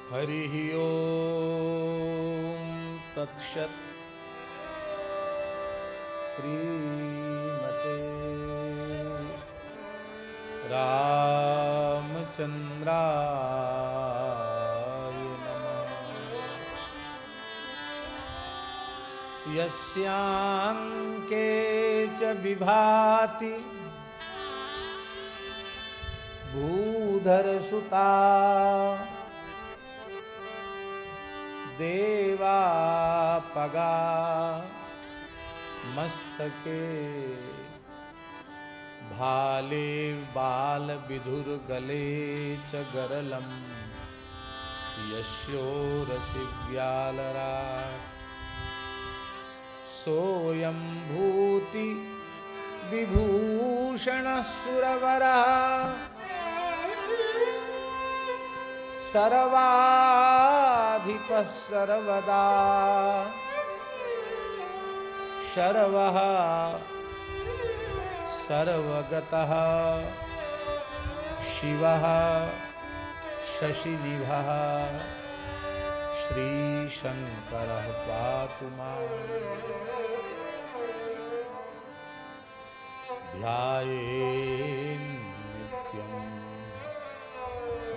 हरिः ओम तत्सत्। श्रीमते रामचंद्राय नमः। यस्यांके च विभाति भूधरसुता देवापगा मस्तके भाले बाल विधुर्गले च गरलं यस्योरसि व्यालराट् सोऽयं भूति विभूषणः सुरवरः सर्वाधिपः सर्वदा शर्वः सर्वगतः शिवः शशिनिभः श्रीशंकरः पातु माम्। ध्यायेन्नित्यं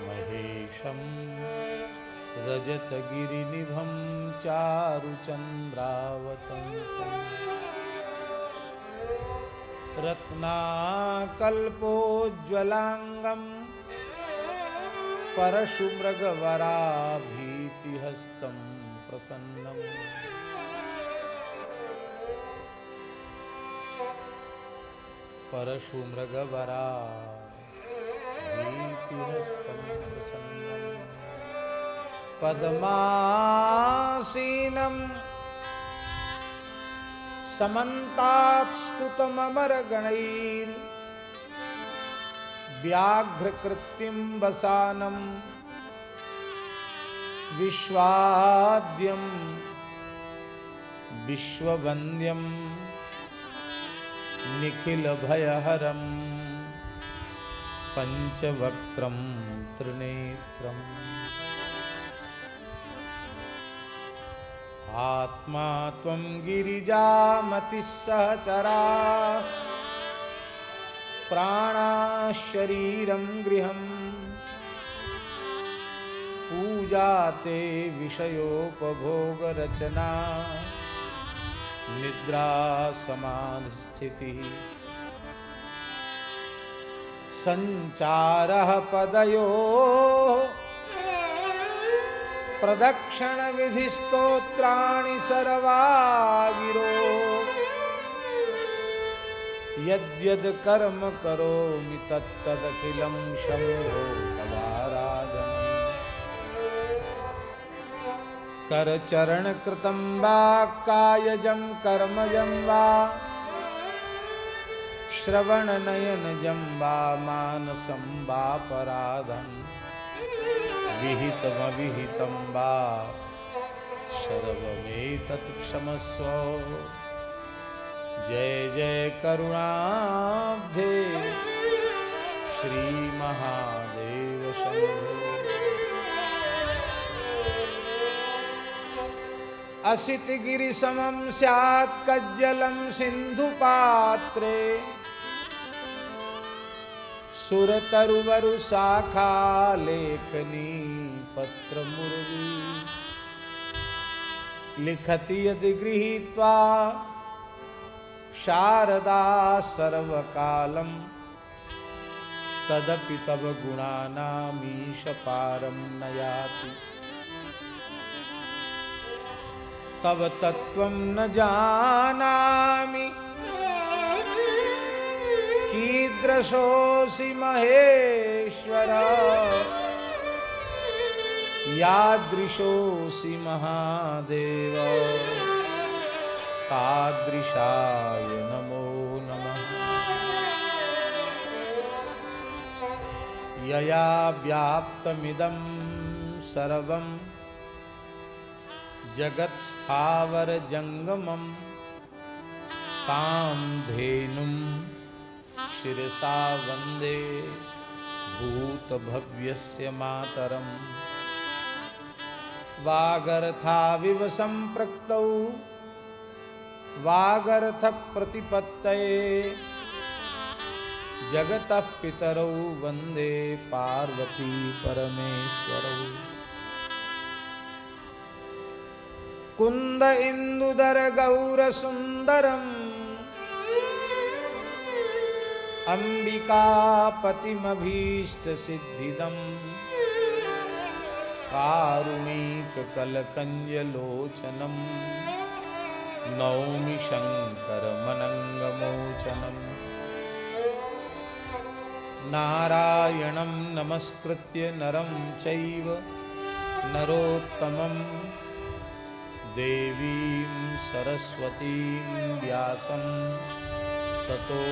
महेशं रजतगिरिनिभं चारुचन्द्रावतंसं रत्नाकल्पोज्ज्वलांगं परशुमृगवराभीतिहस्तं प्रसन्नं परशुमृगवराभीतिहस्तं प्रसन्नं पद्मासीनं समन्तात्स्तुतममरगणैर् व्याघ्रकृत्तिं वसानं विश्वाद्यं विश्ववन्द्यं निखिलभयहरं पंचवक्त्रं त्रिनेत्रम् आत्मा त्वं गिरिजामतिस्सहचरा प्राणाः शरीरं गृहं पूजा ते विषयोपभोगरचना निद्रा समाधिस्थितिः संचारः पदयोः प्रदक्षिण विधि स्तोत्राणि सर्वागिरो यद्यद् कर्म करोमि तत्तदखिलं शम्भो तवाराधनम्। करचरण कृतं वा कायजं कर्मजं वा श्रवणनयनजं वा मानसं वापराधम् विहितमविहितं वा सर्वमेतत् क्षमस्व। जय जय करुणाब्धे श्री महादेव शंभो। असितगिरिसमं स्यात् कज्जलं सिन्धुपात्रे सुरतरुवरुशाखा लेखनी पत्रमुर्वी लिखति यदि गृहीत्वा शारदा सर्वकालं तदपि तव गुणानामीश पारं न याति। तव तत्त्वं न जानामि कीदृशोऽसि महेश्वर यादृशोऽसि महादेव तादृशाय नमो नमः। यया व्याप्तमिदं सर्वं जगत्स्थावरजङ्गमं तां धेनुं शिरसा वन्दे भूतभव्यस्य मातरम्। वागर्थाविव सम्पृक्तौ वागर्थ प्रतिपत्तये जगतः पितरौ वन्दे पार्वती परमेश्वरौ। कुन्द इंदुदर गौर सुंदरम् अंबिकापतिमभीष्ट सिद्धिदम् कारुणिक कलकंजलोचनम् नौमि शंकर मनंगमोचनम्। नारायणं नमस्कृत्य नरं चैव नरोत्तमं देवीं सरस्वतीं व्यासं ततो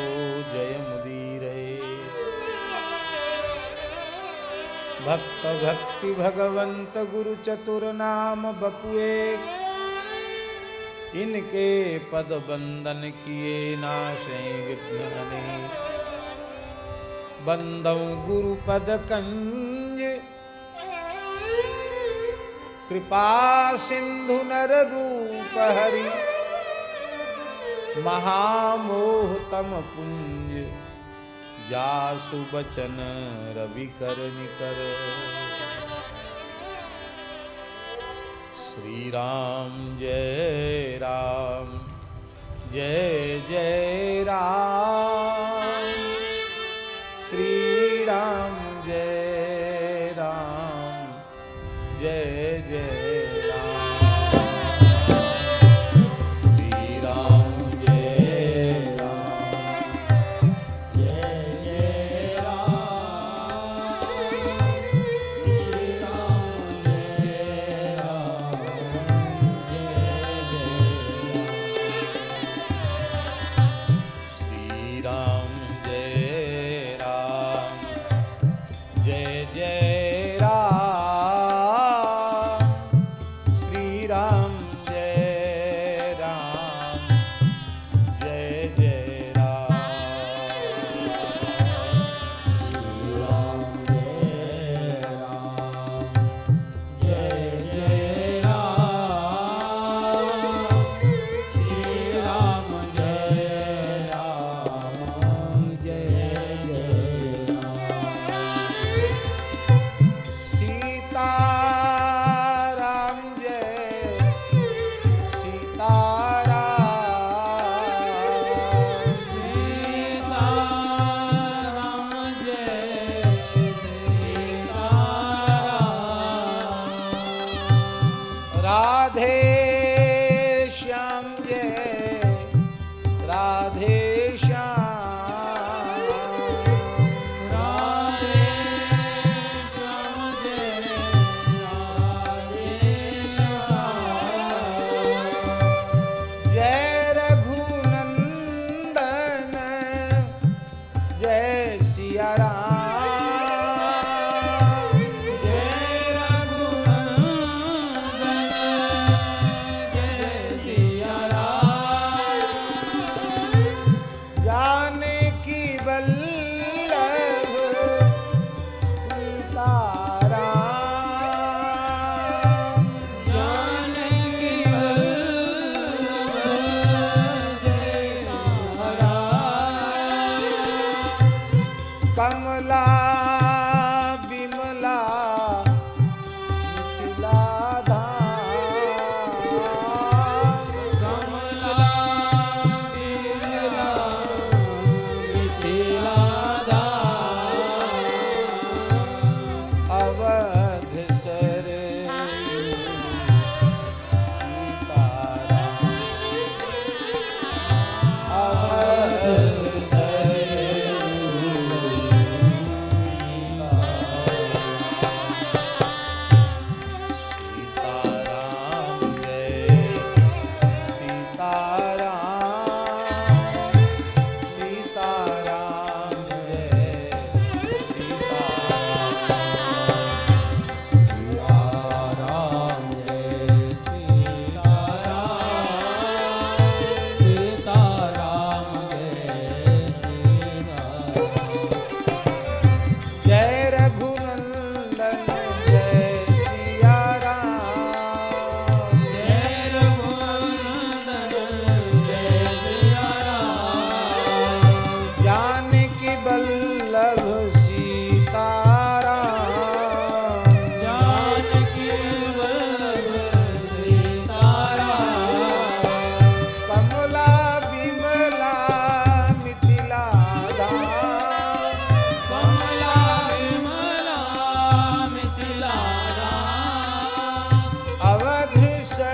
जयमुदीरये। भक्त भक्ति भगवंत गुरु चतुर नाम बपुए इनके पद बंदन किए नाशे विघ्न अनेक। बंदौ गुरु पद कंज कृपा सिंधु नर रूप हरि महामोह तम पुंज जासु बचन रवि कर निकर। श्री राम जय राम जय जय राम। श्री राम जय राम जय जय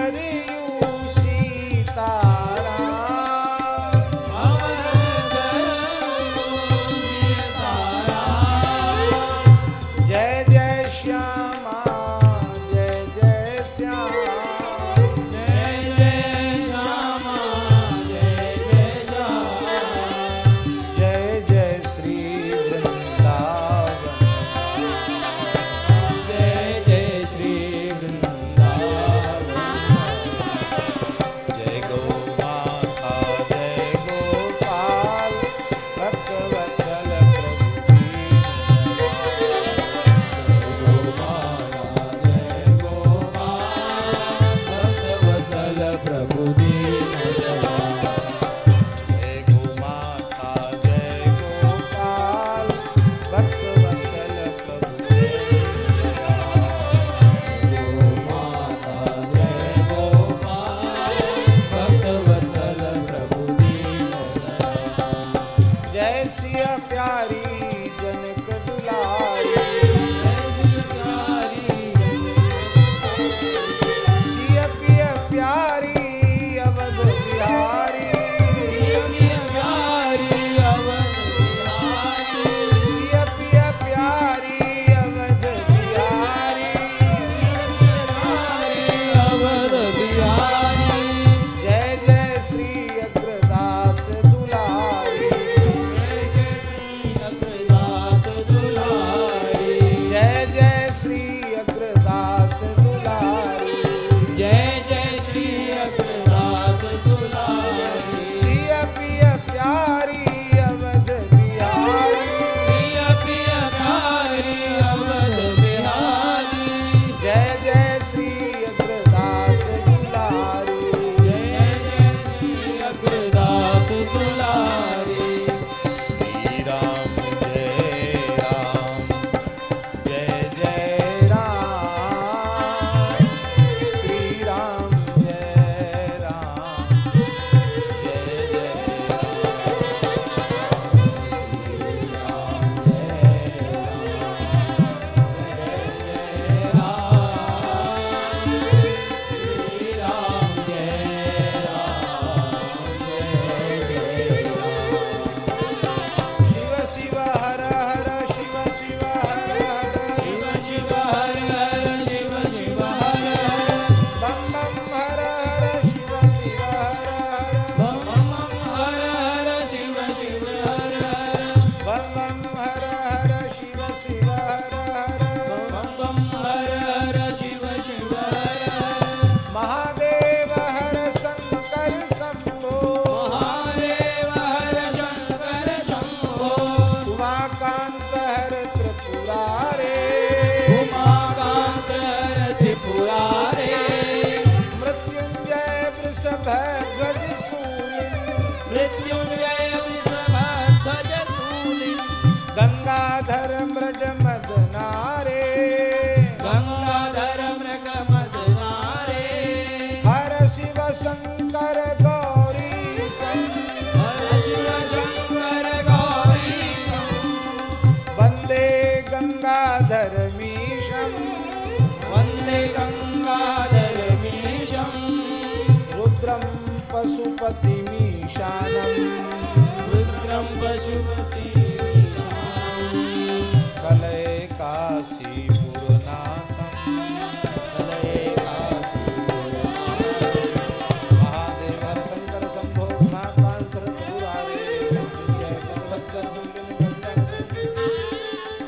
सरयू सीताराम, अवध सरयू सीताराम। जय जय श्यामा जय जय श्याम, जय जय श्यामा जय जय श्याम। जय जय श्री वृंदावन, जय जय श्री वृंदावन। जय गौ माता जय गोपाल भक्तवत्सल प्रभु भक्तवत्सल प्रभु दीनदयाल। जय गौ माता जय गोपाल भक्तवत्सल प्रभु माता जय गोपाल भक्तवत्सल प्रभु दीनदयाल। जय सिया प्यारी जनक दुलारी, सिया पिया प्यारी अवध बिहारी, सिया पिया प्यारी अवध बिहारी। जय जय श्री अग्रदास दुलारी, जय जय श्री अग्रदास दुलारी, सिया पिया प्यारी अवध बिहारी। जय जय श्री अग्रदास दुलारी, श्री राम जय जय राम, श्री राम जय राम, जय जय शिव शिव हर हर शिव शिव हर हर, बम बम हर हर शिव शिव हर हर, बम बम हर हर शिव शिव हर हर। महादेव हर शंकर शंभो, उमाकांत हर त्रिपुरारे, मृत्युंजय वृषभध्वज शूलिं, गंगाधर मृड मदनारे, हर शिव शंकर गौरी वंदे गंगाधर मीशम, रुद्रम पशुपतिमीशानम, कलय काशीपुरनाथम, महादेव हर शंकर शंभो उमाकांत त्रिपुरारे, मृत्युंजय वृषभध्वज शूलिं,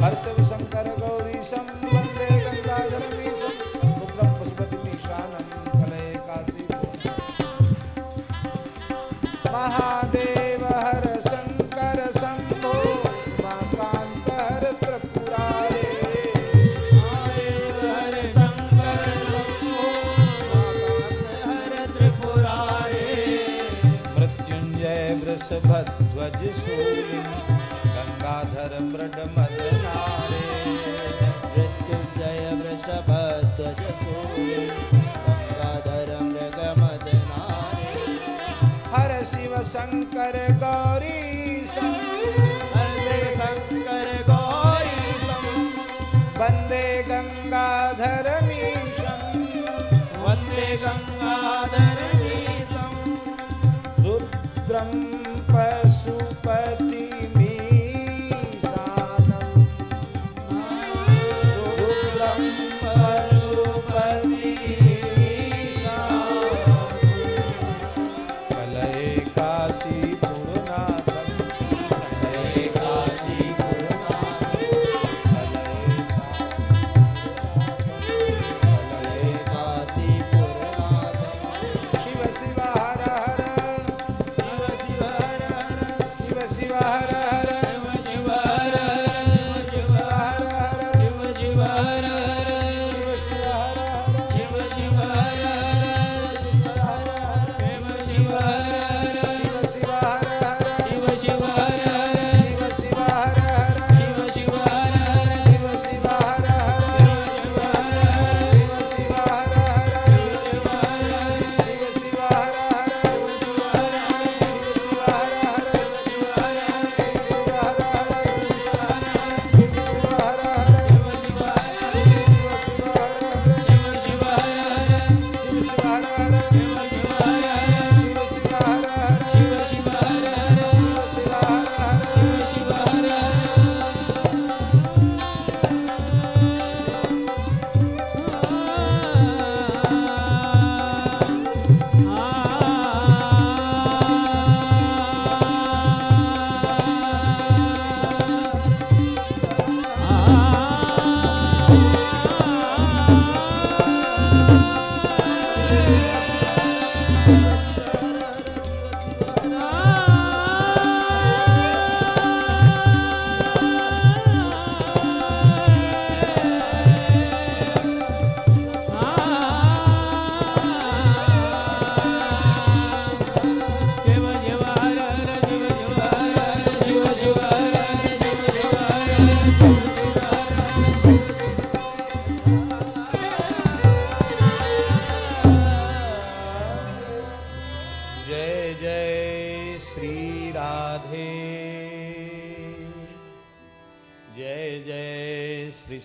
हर शिव शंकर गौरी सम, वंदे गंगाधर मीशम, रुद्रम पशुपतिमीशानम, कलय काशीपुरनाथम। महादेव हर शंकर शंभो उमाकांत हर त्रिपुरारे, मृत्युंजय वृषभध्वज शूलिं, गंगाधर मृड मदनारे, हर शिव शंकर गौरी वंदे गंगाधर मीशम, वंदे गंगा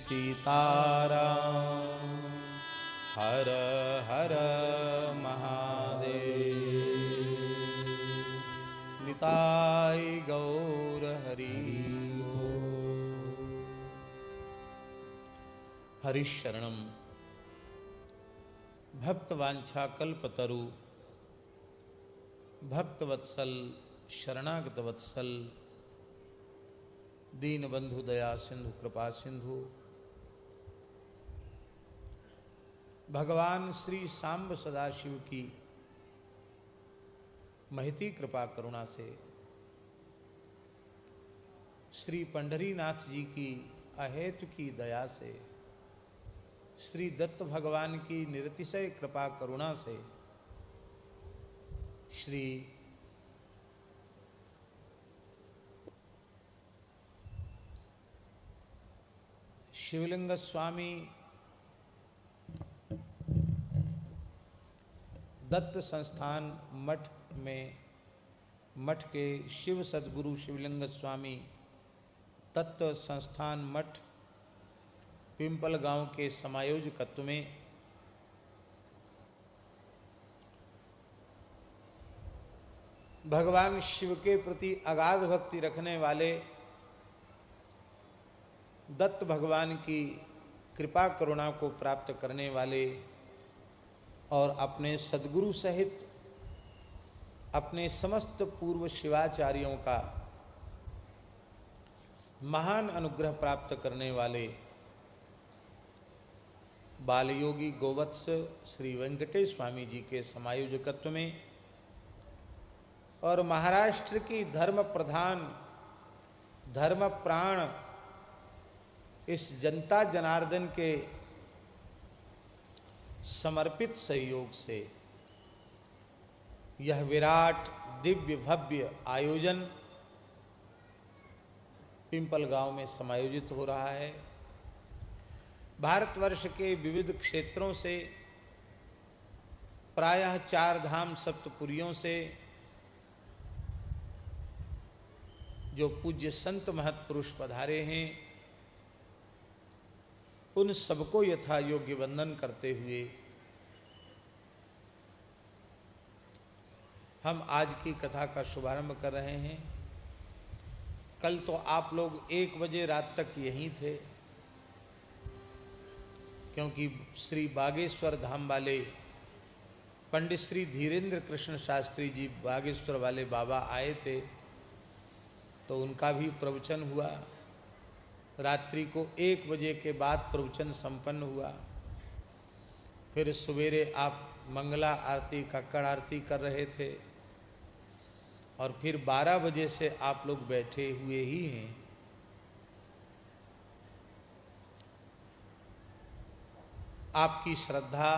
सीताराम। हर हर महादेव। निताय गौर हरि। हरिशरणम। भक्तवांछा कल्पतरु भक्तवत्सल शरणागत वत्सल दीनबंधु दया सिंधु कृपा सिंधु भगवान श्री सांब सदाशिव की महती कृपा करुणा से श्री पंढरीनाथ जी की अहेतु की दया से श्री दत्त भगवान की निरतिशय कृपा करुणा से श्री शिवलिंग स्वामी दत्त संस्थान मठ में मठ के शिव सद्गुरु शिवलिंग स्वामी तत्व संस्थान मठ पिंपल गांव के समायोजकत्व में भगवान शिव के प्रति अगाध भक्ति रखने वाले दत्त भगवान की कृपा करुणा को प्राप्त करने वाले और अपने सद्गुरु सहित अपने समस्त पूर्व शिवाचार्यों का महान अनुग्रह प्राप्त करने वाले बालयोगी गोवत्स श्री वेंकटेश स्वामी जी के समायोजकत्व में और महाराष्ट्र की धर्म प्रधान धर्म प्राण इस जनता जनार्दन के समर्पित सहयोग से यह विराट दिव्य भव्य आयोजन पिंपल गांव में समायोजित हो रहा है। भारतवर्ष के विविध क्षेत्रों से प्रायः 4 धाम सप्तपुरियों से जो पूज्य संत महत्पुरुष पधारे हैं उन सबको यथा योग्य वंदन करते हुए हम आज की कथा का शुभारंभ कर रहे हैं। कल तो आप लोग 1 बजे रात तक यहीं थे क्योंकि श्री बागेश्वर धाम वाले पंडित श्री धीरेन्द्र कृष्ण शास्त्री जी बागेश्वर वाले बाबा आए थे तो उनका भी प्रवचन हुआ। रात्रि को 1 बजे के बाद प्रवचन संपन्न हुआ। फिर सवेरे आप मंगला आरती कक्कड़ आरती कर रहे थे और फिर 12 बजे से आप लोग बैठे हुए ही हैं। आपकी श्रद्धा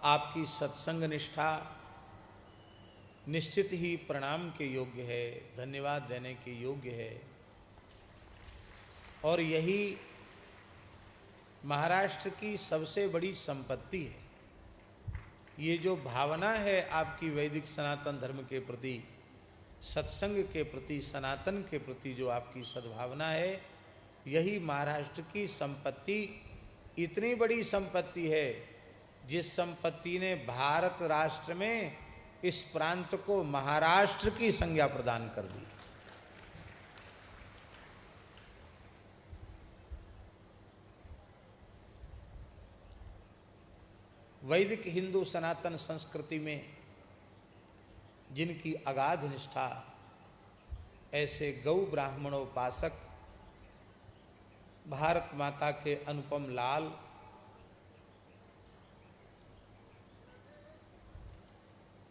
आपकी सत्संग निष्ठा निश्चित ही प्रणाम के योग्य है, धन्यवाद देने के योग्य है। और यही महाराष्ट्र की सबसे बड़ी संपत्ति है। ये जो भावना है आपकी वैदिक सनातन धर्म के प्रति, सत्संग के प्रति, सनातन के प्रति जो आपकी सद्भावना है, यही महाराष्ट्र की संपत्ति इतनी बड़ी संपत्ति है जिस संपत्ति ने भारत राष्ट्र में इस प्रांत को महाराष्ट्र की संज्ञा प्रदान कर दी। वैदिक हिंदू सनातन संस्कृति में जिनकी अगाध निष्ठा, ऐसे गौ ब्राह्मणोपासक भारत माता के अनुपम लाल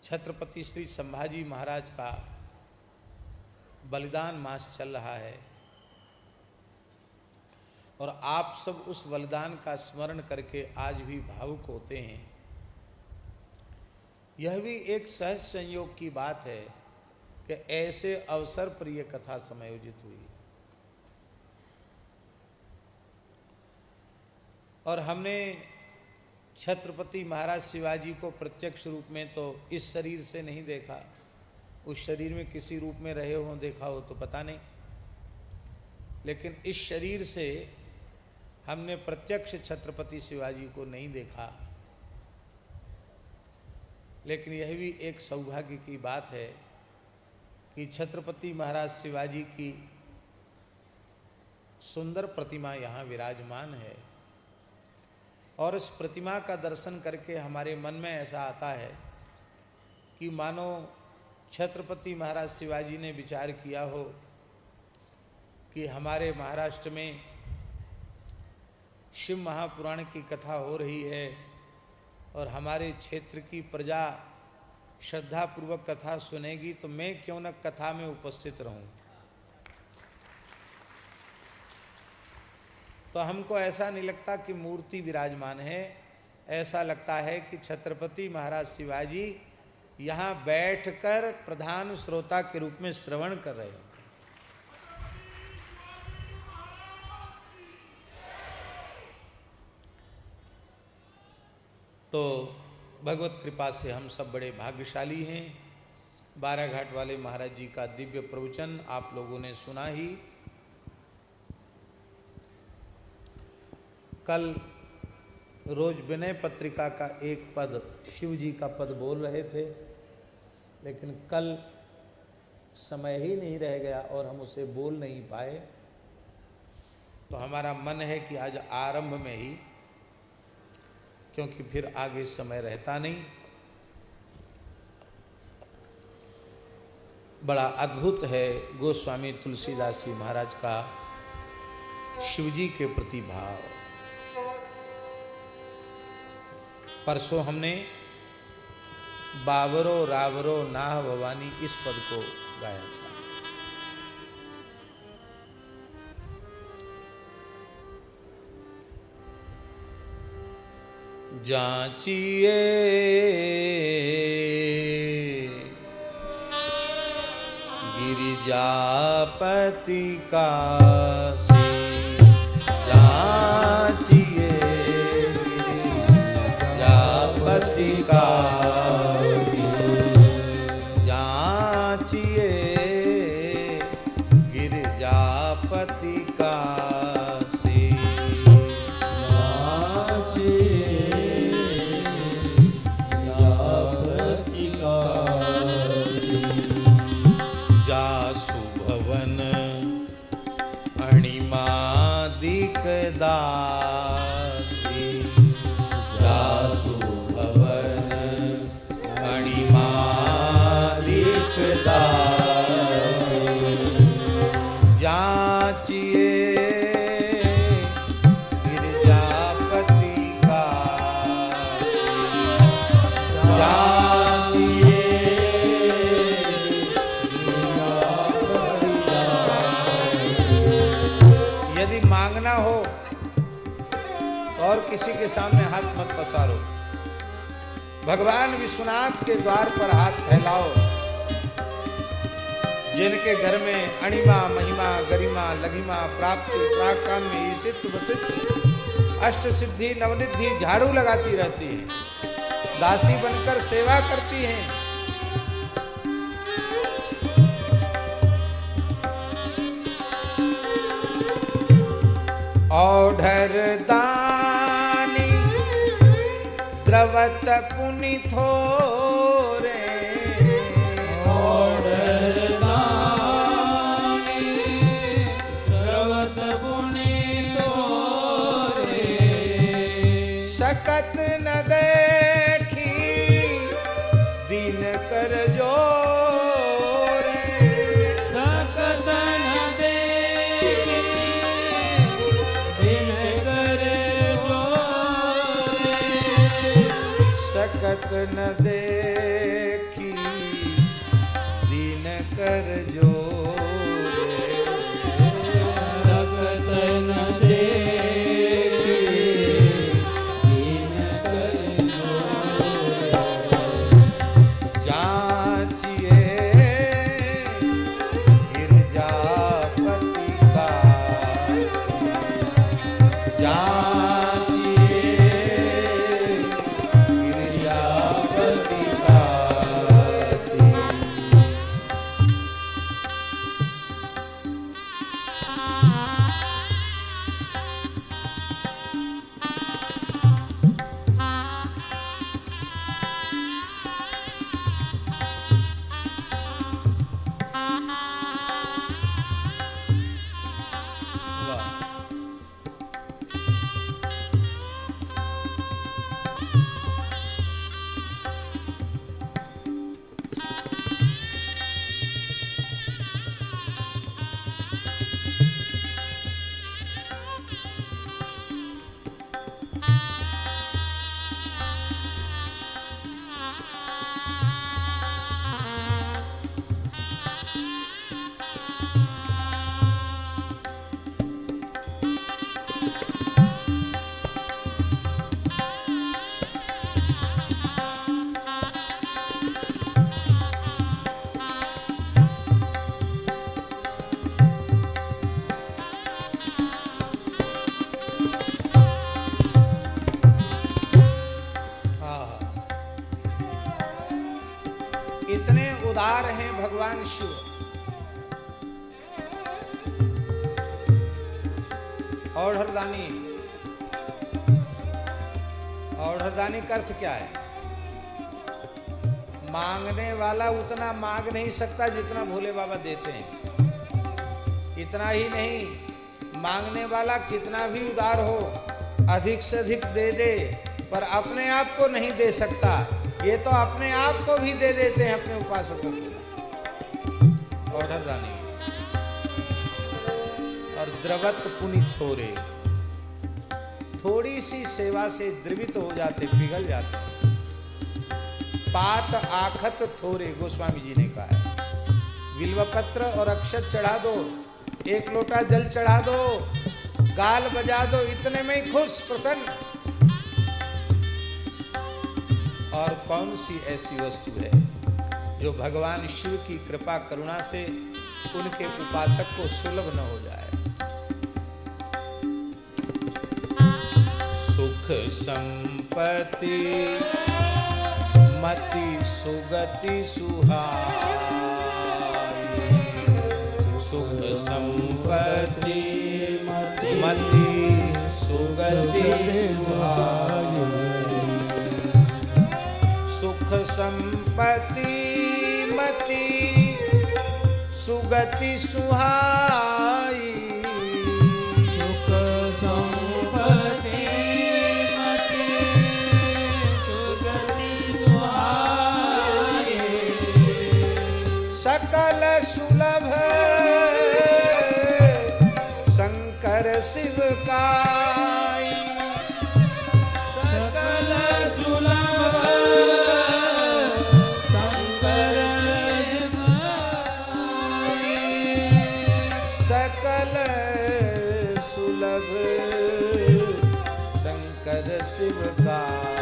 छत्रपति श्री संभाजी महाराज का बलिदान मास चल रहा है और आप सब उस बलिदान का स्मरण करके आज भी भावुक होते हैं। यह भी एक सहज संयोग की बात है कि ऐसे अवसर पर यह कथा समायोजित हुई और हमने छत्रपति महाराज शिवाजी को प्रत्यक्ष रूप में तो इस शरीर से नहीं देखा, उस शरीर में किसी रूप में रहे हो देखा हो तो पता नहीं, लेकिन इस शरीर से हमने प्रत्यक्ष छत्रपति शिवाजी को नहीं देखा, लेकिन यह भी एक सौभाग्य की बात है कि छत्रपति महाराज शिवाजी की सुंदर प्रतिमा यहाँ विराजमान है और इस प्रतिमा का दर्शन करके हमारे मन में ऐसा आता है कि मानो छत्रपति महाराज शिवाजी ने विचार किया हो कि हमारे महाराष्ट्र में शिव महापुराण की कथा हो रही है और हमारे क्षेत्र की प्रजा श्रद्धापूर्वक कथा सुनेगी, तो मैं क्यों न कथा में उपस्थित रहूं। तो हमको ऐसा नहीं लगता कि मूर्ति विराजमान है, ऐसा लगता है कि छत्रपति महाराज शिवाजी यहाँ बैठकर प्रधान श्रोता के रूप में श्रवण कर रहे हैं। तो भगवत कृपा से हम सब बड़े भाग्यशाली हैं। बाराघाट वाले महाराज जी का दिव्य प्रवचन आप लोगों ने सुना ही। कल रोज विनय पत्रिका का एक पद शिव जी का पद बोल रहे थे, लेकिन कल समय ही नहीं रह गया और हम उसे बोल नहीं पाए। तो हमारा मन है कि आज आरंभ में ही, क्योंकि फिर आगे समय रहता नहीं। बड़ा अद्भुत है गोस्वामी तुलसीदास जी महाराज का शिवजी के प्रति भाव। परसों हमने बावरो रावरो नाह भवानी इस पद को गाया था। जांचिए गिरिजापति काशी, जांचिए गिरिजापति काशी, जांचिए गिरिजापति काशी, जासु भवन अणिमादिक दासी, जासु भवन अणिमादिक दासी, जांचिए गिरिजापति काशी, जांचिए मांगना हो तो और किसी के सामने हाथ मत पसारो, भगवान विश्वनाथ के द्वार पर हाथ फैलाओ। जिनके घर में अणिमा महिमा गरिमा लघिमा प्राप्ति प्राकाम्य ईशित वसित अष्ट सिद्धि नवनिधि झाड़ू लगाती रहती है, दासी बनकर सेवा करती हैं। औढ़र दानी द्रवत पुनि थोरे, औढ़र दानी द्रवत पुनि थोरे, सकत न देखी दीन कर जोरे, सकत न देखी सकत न देखी दीन कर जोरे, सकत न देखी दीन कर जोरे, जांचिए गिरिजापति काशी, जांचिए गिरिजापति काशी। उदार हैं भगवान शिव। औढ़रदानी, औढ़रदानी का अर्थ क्या है? मांगने वाला उतना मांग नहीं सकता जितना भोले बाबा देते हैं। इतना ही नहीं, मांगने वाला कितना भी उदार हो, अधिक से अधिक दे दे, पर अपने आप को नहीं दे सकता। ये तो अपने आप को भी दे देते हैं अपने उपासकों को। औढ़रदानी। और द्रवत पुनि थोरे, थोड़ी सी सेवा से द्रवित हो जाते, पिघल जाते। पात आखत थोरे, गोस्वामी जी ने कहा है। बिल्वपत्र और अक्षत चढ़ा दो, एक लोटा जल चढ़ा दो, गाल बजा दो, इतने में ही खुश प्रसन्न। और कौन सी ऐसी वस्तु है जो भगवान शिव की कृपा करुणा से उनके उपासक को सुलभ न हो जाए। सुख संपत्ति मति सुगति सुहाई, सुख संपत्ति मति सुगति सुहाई, सुख संपत्ति मति सुगति सुहाई, सुख संपत्ति मति सुगति सुहाई, सकल सुलभ शंकर शिव काई, सकल सुलभ शंकर शिव काई, सकल सुलभ शंकर शिव काई,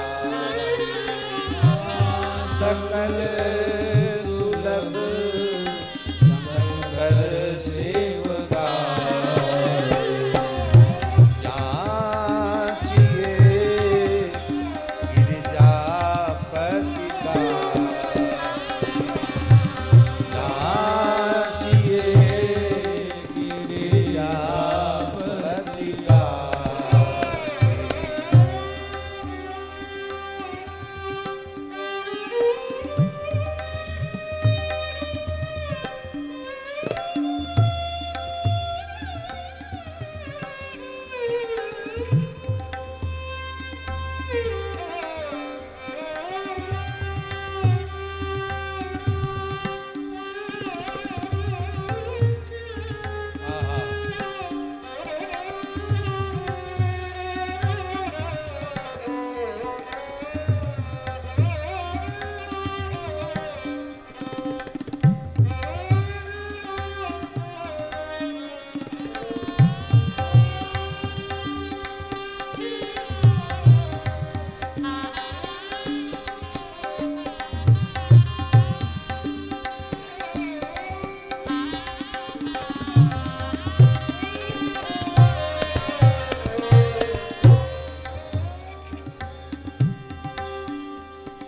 सकल सुलभ शंकर शिव काई। जाचिए गिरिजापति का, जाचिए गिरिजापति का।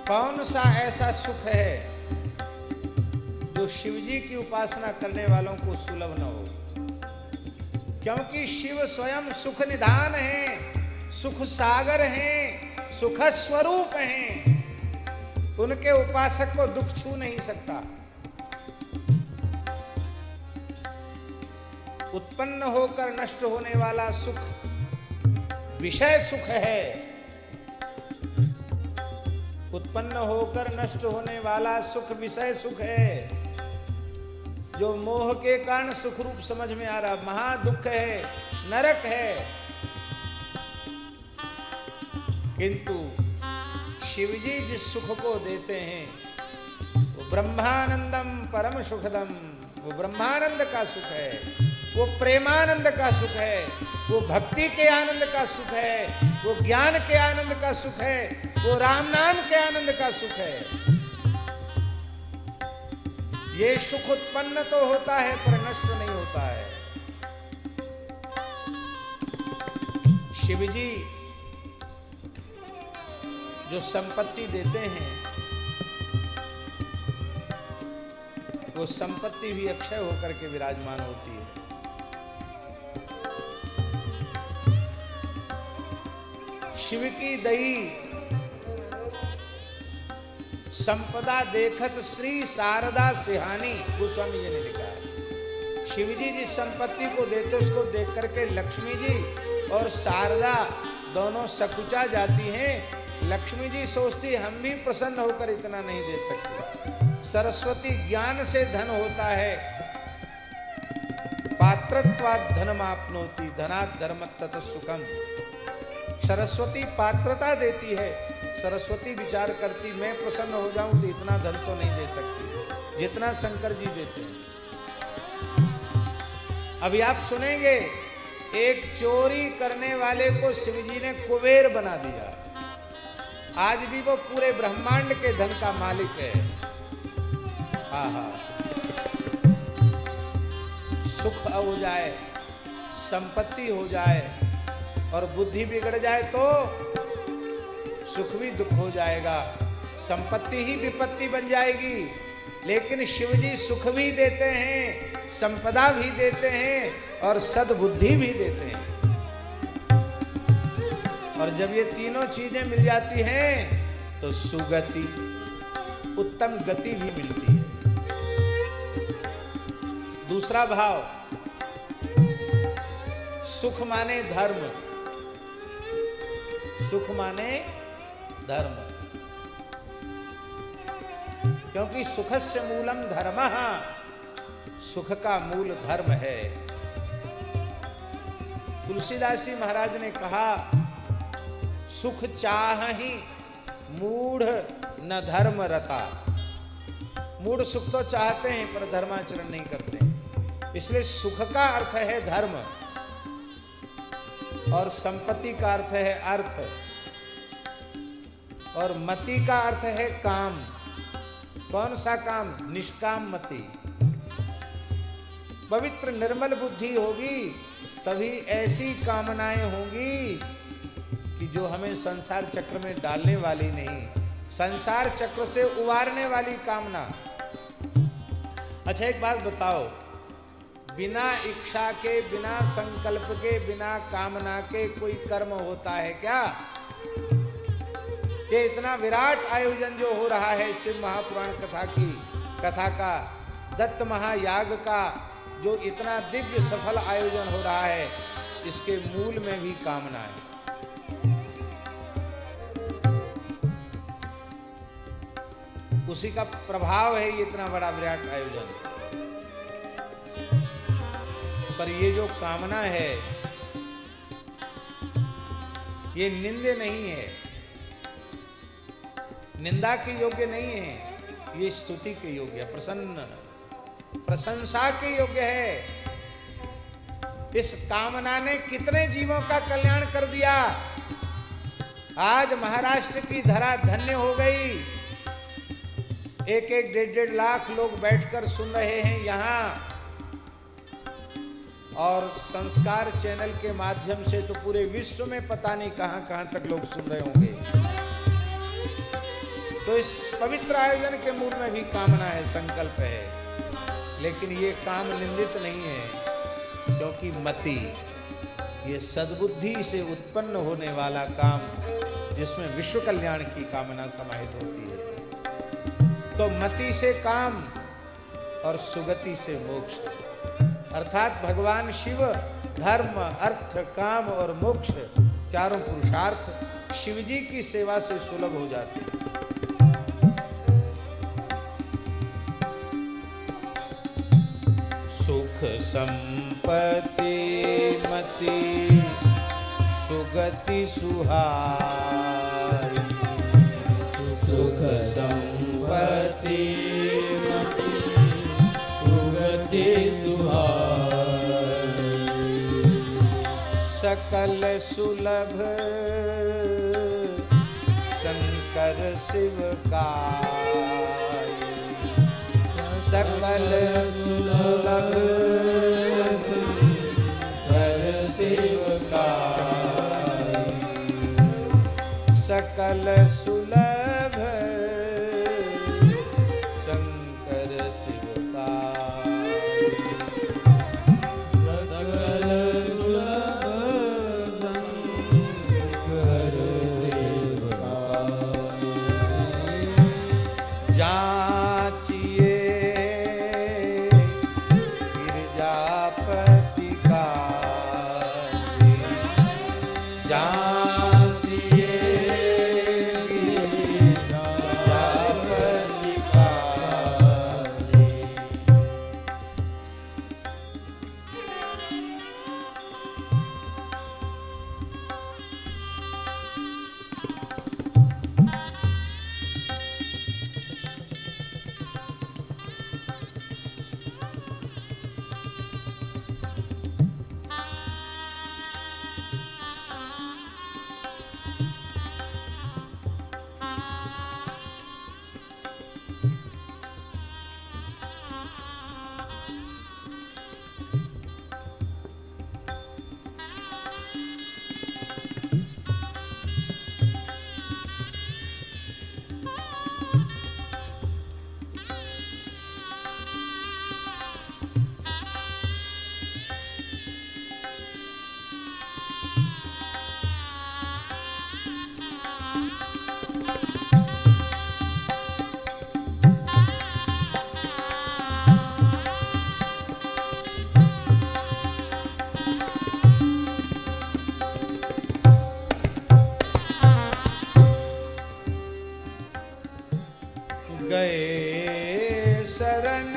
कौन सा ऐसा सुख है जो शिवजी की उपासना करने वालों को सुलभ न हो? क्योंकि शिव स्वयं सुख निधान हैं, सुख सागर हैं, सुख स्वरूप हैं। उनके उपासक को दुख छू नहीं सकता। उत्पन्न होकर नष्ट होने वाला सुख विषय सुख है। उत्पन्न होकर नष्ट होने वाला सुख विषय सुख है, जो मोह के कारण सुख रूप समझ में आ रहा, महादुख है, नरक है। किंतु शिवजी जिस सुख को देते हैं वो ब्रह्मानंदम परम सुखदम, वो ब्रह्मानंद का सुख है, वो प्रेमानंद का सुख है, वो भक्ति के आनंद का सुख है, वो ज्ञान के आनंद का सुख है, वो राम नाम के आनंद का सुख है। ये सुख उत्पन्न तो होता है पर नष्ट नहीं होता है। शिवजी जो संपत्ति देते हैं वो संपत्ति भी अक्षय होकर के विराजमान होती है। शिव की दई संपदा देखत श्री शारदा सिहानी, गोस्वामी जी ने लिखा है। शिव जी जिस संपत्ति को देते उसको देख करके लक्ष्मी जी और शारदा दोनों सकुचा जाती हैं। लक्ष्मी जी सोचती हम भी प्रसन्न होकर इतना नहीं दे सकते। सरस्वती ज्ञान से धन होता है, पात्रत्वात् धनमाप्नोति, धनात् धर्मतत् सुखम। सरस्वती पात्रता देती है। सरस्वती विचार करती मैं प्रसन्न हो जाऊं तो इतना धन तो नहीं दे सकती जितना शंकर जी देते हैं। अभी आप सुनेंगे, एक चोरी करने वाले को शिवजी ने कुबेर बना दिया। आज भी वो पूरे ब्रह्मांड के धन का मालिक है। हाँ, सुख हो जाए, संपत्ति हो जाए और बुद्धि बिगड़ जाए तो सुख भी दुख हो जाएगा, संपत्ति ही विपत्ति बन जाएगी। लेकिन शिवजी सुख भी देते हैं, संपदा भी देते हैं और सद्बुद्धि भी देते हैं। और जब ये तीनों चीजें मिल जाती हैं तो सुगति, उत्तम गति भी मिलती है। दूसरा भाव, सुख माने धर्म, सुख माने धर्म, क्योंकि सुखस्य मूलम धर्मः, सुख का मूल धर्म है। तुलसीदास जी महाराज ने कहा, सुख चाहि मूढ़ न धर्म रता। मूढ़ सुख तो चाहते हैं पर धर्माचरण नहीं करते। इसलिए सुख का अर्थ है धर्म और संपत्ति का अर्थ है अर्थ और मति का अर्थ है काम। कौन सा काम? निष्काम मति। पवित्र निर्मल बुद्धि होगी तभी ऐसी कामनाएं होंगी कि जो हमें संसार चक्र में डालने वाली नहीं, संसार चक्र से उबारने वाली कामना। अच्छा एक बात बताओ, बिना इच्छा के, बिना संकल्प के, बिना कामना के कोई कर्म होता है क्या? ये इतना विराट आयोजन जो हो रहा है शिव महापुराण कथा का, दत्त महायाग का, जो इतना दिव्य सफल आयोजन हो रहा है, इसके मूल में भी कामना है। उसी का प्रभाव है ये इतना बड़ा विराट आयोजन। पर ये जो कामना है ये निंदे नहीं है, निंदा के योग्य नहीं है, ये स्तुति के योग्य है, प्रशंसा के योग्य है। इस कामना ने कितने जीवों का कल्याण कर दिया। आज महाराष्ट्र की धरा धन्य हो गई। 1-1, 1.5 लाख लोग बैठकर सुन रहे हैं यहाँ, और संस्कार चैनल के माध्यम से तो पूरे विश्व में पता नहीं कहां कहां तक लोग सुन रहे होंगे। तो इस पवित्र आयोजन के मूल में भी कामना है, संकल्प है। लेकिन ये काम निंदित नहीं है, क्योंकि मति, ये सद्बुद्धि से उत्पन्न होने वाला काम जिसमें विश्व कल्याण की कामना समाहित होती है। तो मति से काम और सुगति से मोक्ष, अर्थात भगवान शिव धर्म, अर्थ, काम और मोक्ष चारों पुरुषार्थ शिव जी की सेवा से सुलभ हो जाते हैं। सुख संपत्ति मति सुगति सुहाई, सुख संपत्ति मति सुगति सुहाई, सकल सुलभ शंकर शिव का, सकल सुलभ शंकर शिव का, सकल सुलभ शंकर शिव का। गए शरण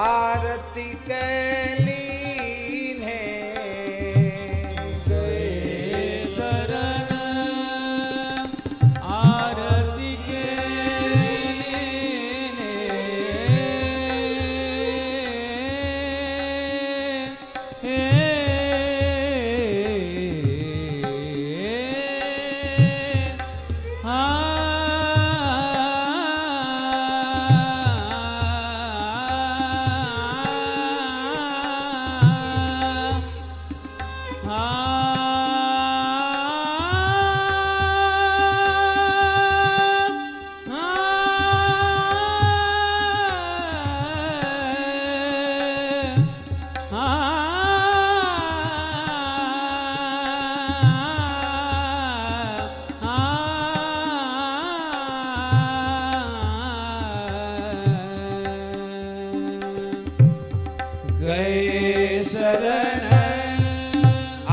आरती कैलीन है, गए शरण आरती कैलीन गए शरण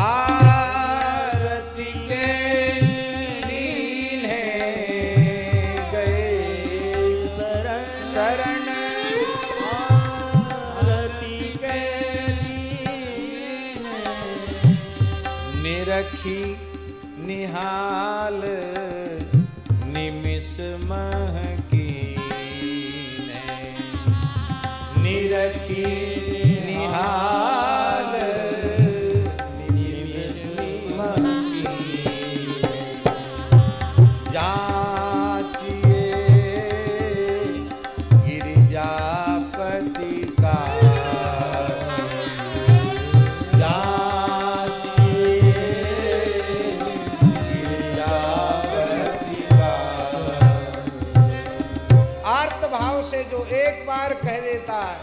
आरती कैलीन है, गए शरण आरती कैलीन निरखी निहाल निमिष महकीन है, निरखी निहाल निमिष महकीन, जाचिए गिरिजापति का, आर्त भाव से जो एक बार कह देता है,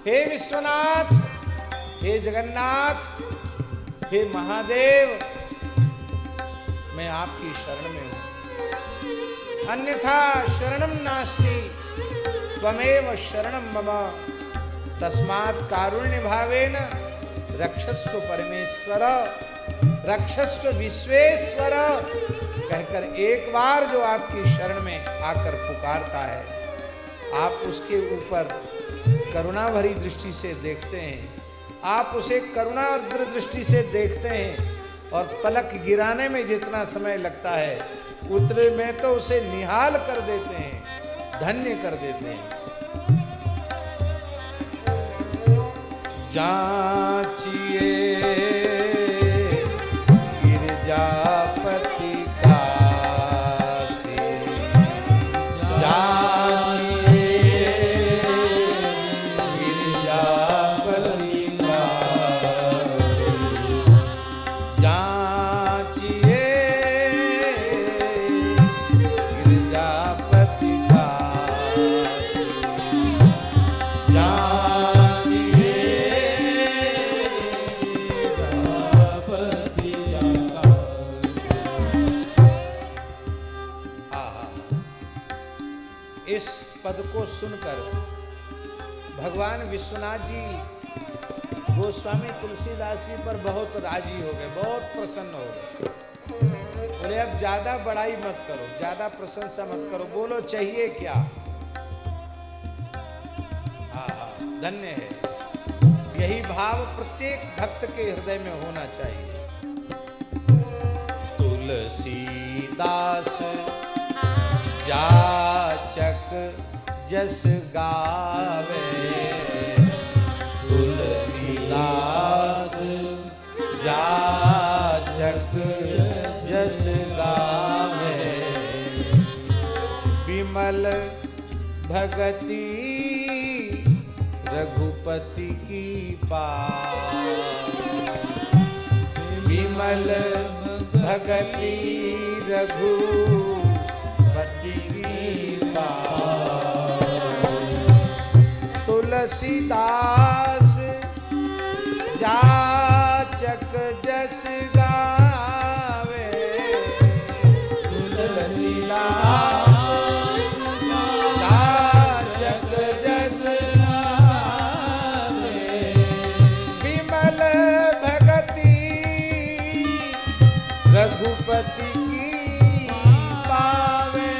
हे विश्वनाथ, हे जगन्नाथ, हे महादेव, मैं आपकी शरण में हूं, अन्यथा शरणम नास्ति त्वमेव शरणम मम, तस्मात् कारुण्य भावेन रक्षस्व परमेश्वर, रक्षस्व विश्वेश्वर कहकर एक बार जो आपकी शरण में आकर पुकारता है, आप उसके ऊपर करुणा भरी दृष्टि से देखते हैं, आप उसे करुणार्द्र दृष्टि से देखते हैं, और पलक गिराने में जितना समय लगता है उतने में तो उसे निहाल कर देते हैं, धन्य कर देते हैं। जाचिए गिरिजापति का इस पद को सुनकर भगवान विश्वनाथ जी गोस्वामी तुलसीदास जी पर बहुत राजी हो गए, बहुत प्रसन्न हो गए। बोले अब ज्यादा बड़ाई मत करो, ज्यादा प्रशंसा मत करो, बोलो चाहिए क्या। धन्य है, यही भाव प्रत्येक भक्त के हृदय में होना चाहिए। तुलसीदास जाचक जस गावे, तुलसीदास जाचक जस गावे, विमल भगति रघुपति की पास, विमल भगति रघुपति की पास, तुलसीदास जाचक जस गावे, तुलसीदास रघुपति की पावे,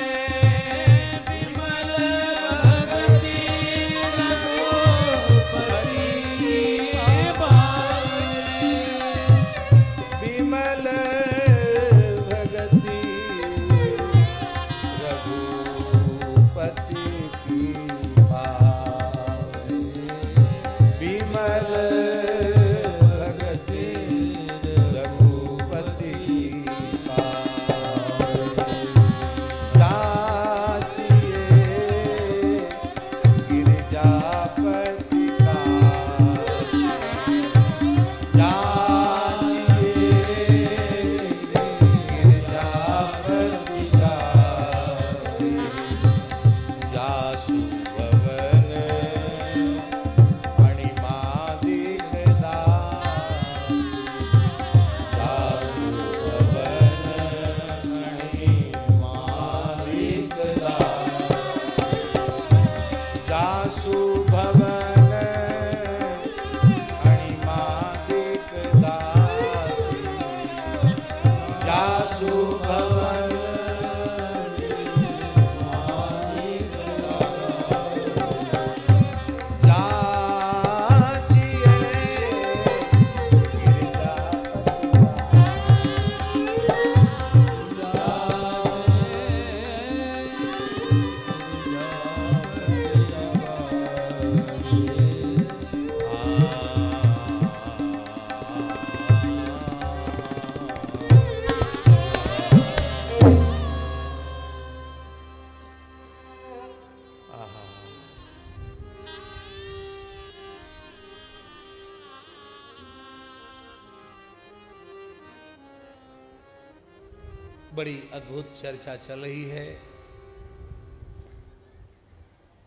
बड़ी अद्भुत चर्चा चल रही है।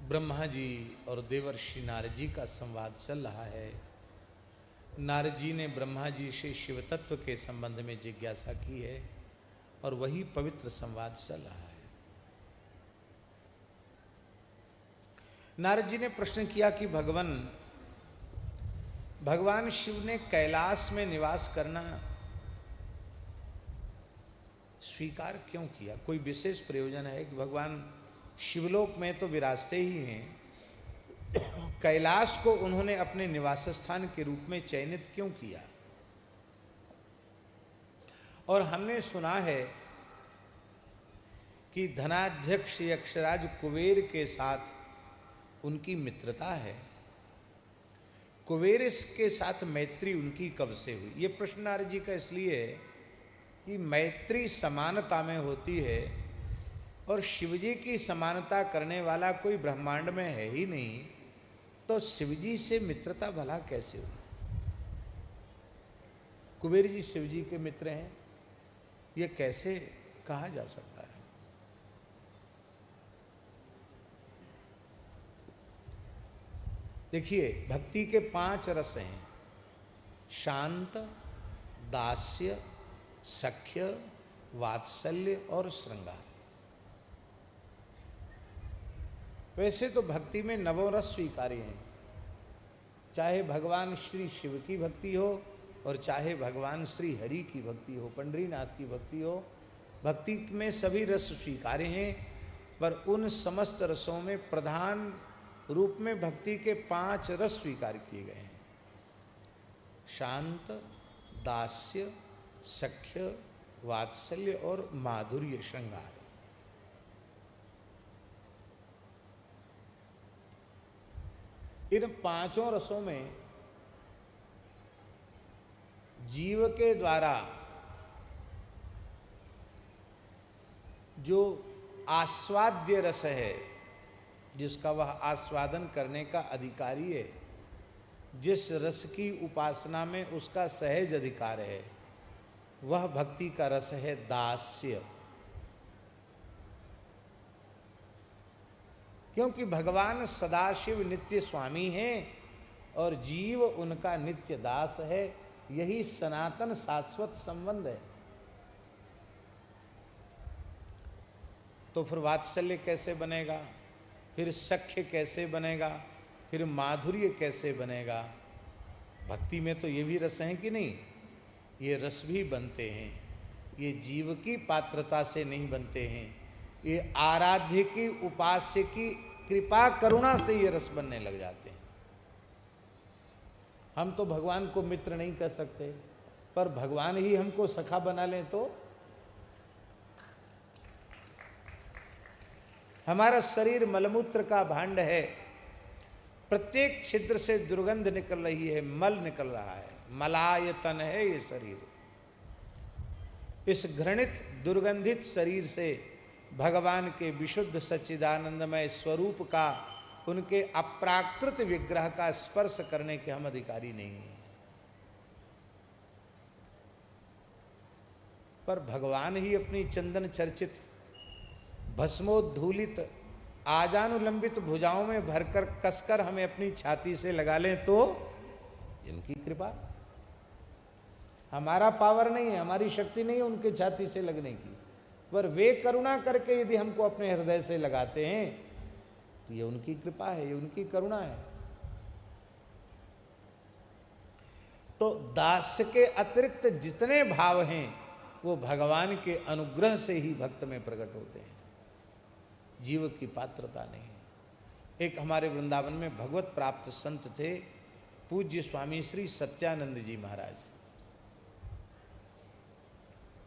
ब्रह्मा जी और देवर्षि नारद जी का संवाद चल रहा है। नारद जी ने ब्रह्मा जी से शिव तत्व के संबंध में जिज्ञासा की है और वही पवित्र संवाद चल रहा है। नारद जी ने प्रश्न किया कि भगवान शिव ने कैलाश में निवास करना स्वीकार क्यों किया? कोई विशेष प्रयोजन है कि भगवान शिवलोक में तो विराजते ही हैं, कैलाश को उन्होंने अपने निवास स्थान के रूप में चयनित क्यों किया? और हमने सुना है कि धनाध्यक्ष यक्षराज कुबेर के साथ उनकी मित्रता है। कुबेर के साथ मैत्री उनकी कब से हुई? ये प्रश्न नारद जी का इसलिए है कि मैत्री समानता में होती है और शिवजी की समानता करने वाला कोई ब्रह्मांड में है ही नहीं, तो शिवजी से मित्रता भला कैसे हुई? कुबेर जी शिवजी के मित्र हैं, ये कैसे कहा जा सकता है? देखिए, भक्ति के 5 रस हैं: शांत, दास्य, सख्य, वात्सल्य और श्रृंगार। वैसे तो भक्ति में 9 रस स्वीकार्य हैं, चाहे भगवान श्री शिव की भक्ति हो और चाहे भगवान श्री हरि की भक्ति हो, पंडरीनाथ की भक्ति हो। भक्ति में सभी रस स्वीकार्य हैं, पर उन समस्त रसों में प्रधान रूप में भक्ति के 5 रस स्वीकार किए गए हैं: शांत, दास्य, सख्य, वात्सल्य और माधुर्य श्रृंगार। इन 5 रसों में जीव के द्वारा जो आस्वाद्य रस है, जिसका वह आस्वादन करने का अधिकारी है, जिस रस की उपासना में उसका सहज अधिकार है, वह भक्ति का रस है दास्य। क्योंकि भगवान सदाशिव नित्य स्वामी हैं और जीव उनका नित्य दास है। यही सनातन शाश्वत संबंध है। तो फिर वात्सल्य कैसे बनेगा? फिर सख्य कैसे बनेगा? फिर माधुर्य कैसे बनेगा? भक्ति में तो ये भी रस हैं कि नहीं? ये रस भी बनते हैं। ये जीव की पात्रता से नहीं बनते हैं, ये आराध्य की, उपास्य की कृपा करुणा से ये रस बनने लग जाते हैं। हम तो भगवान को मित्र नहीं कर सकते, पर भगवान ही हमको सखा बना लें तो? हमारा शरीर मलमूत्र का भांड है, प्रत्येक छिद्र से दुर्गंध निकल रही है, मल निकल रहा है, मलायतन है ये शरीर। इस घृणित दुर्गंधित शरीर से भगवान के विशुद्ध सच्चिदानंदमय स्वरूप का, उनके अप्राकृत विग्रह का स्पर्श करने के हम अधिकारी नहीं हैं। पर भगवान ही अपनी चंदन चर्चित भस्मोद्धूलित आजानुलंबित भुजाओं में भरकर कसकर हमें अपनी छाती से लगा लें तो इनकी कृपा। हमारा पावर नहीं है, हमारी शक्ति नहीं है उनके छाती से लगने की, पर वे करुणा करके यदि हमको अपने हृदय से लगाते हैं तो ये उनकी कृपा है, ये उनकी करुणा है। तो दास के अतिरिक्त जितने भाव हैं वो भगवान के अनुग्रह से ही भक्त में प्रकट होते हैं, जीव की पात्रता नहीं। एक हमारे वृंदावन में भगवत प्राप्त संत थे, पूज्य स्वामी श्री सत्यानंद जी महाराज,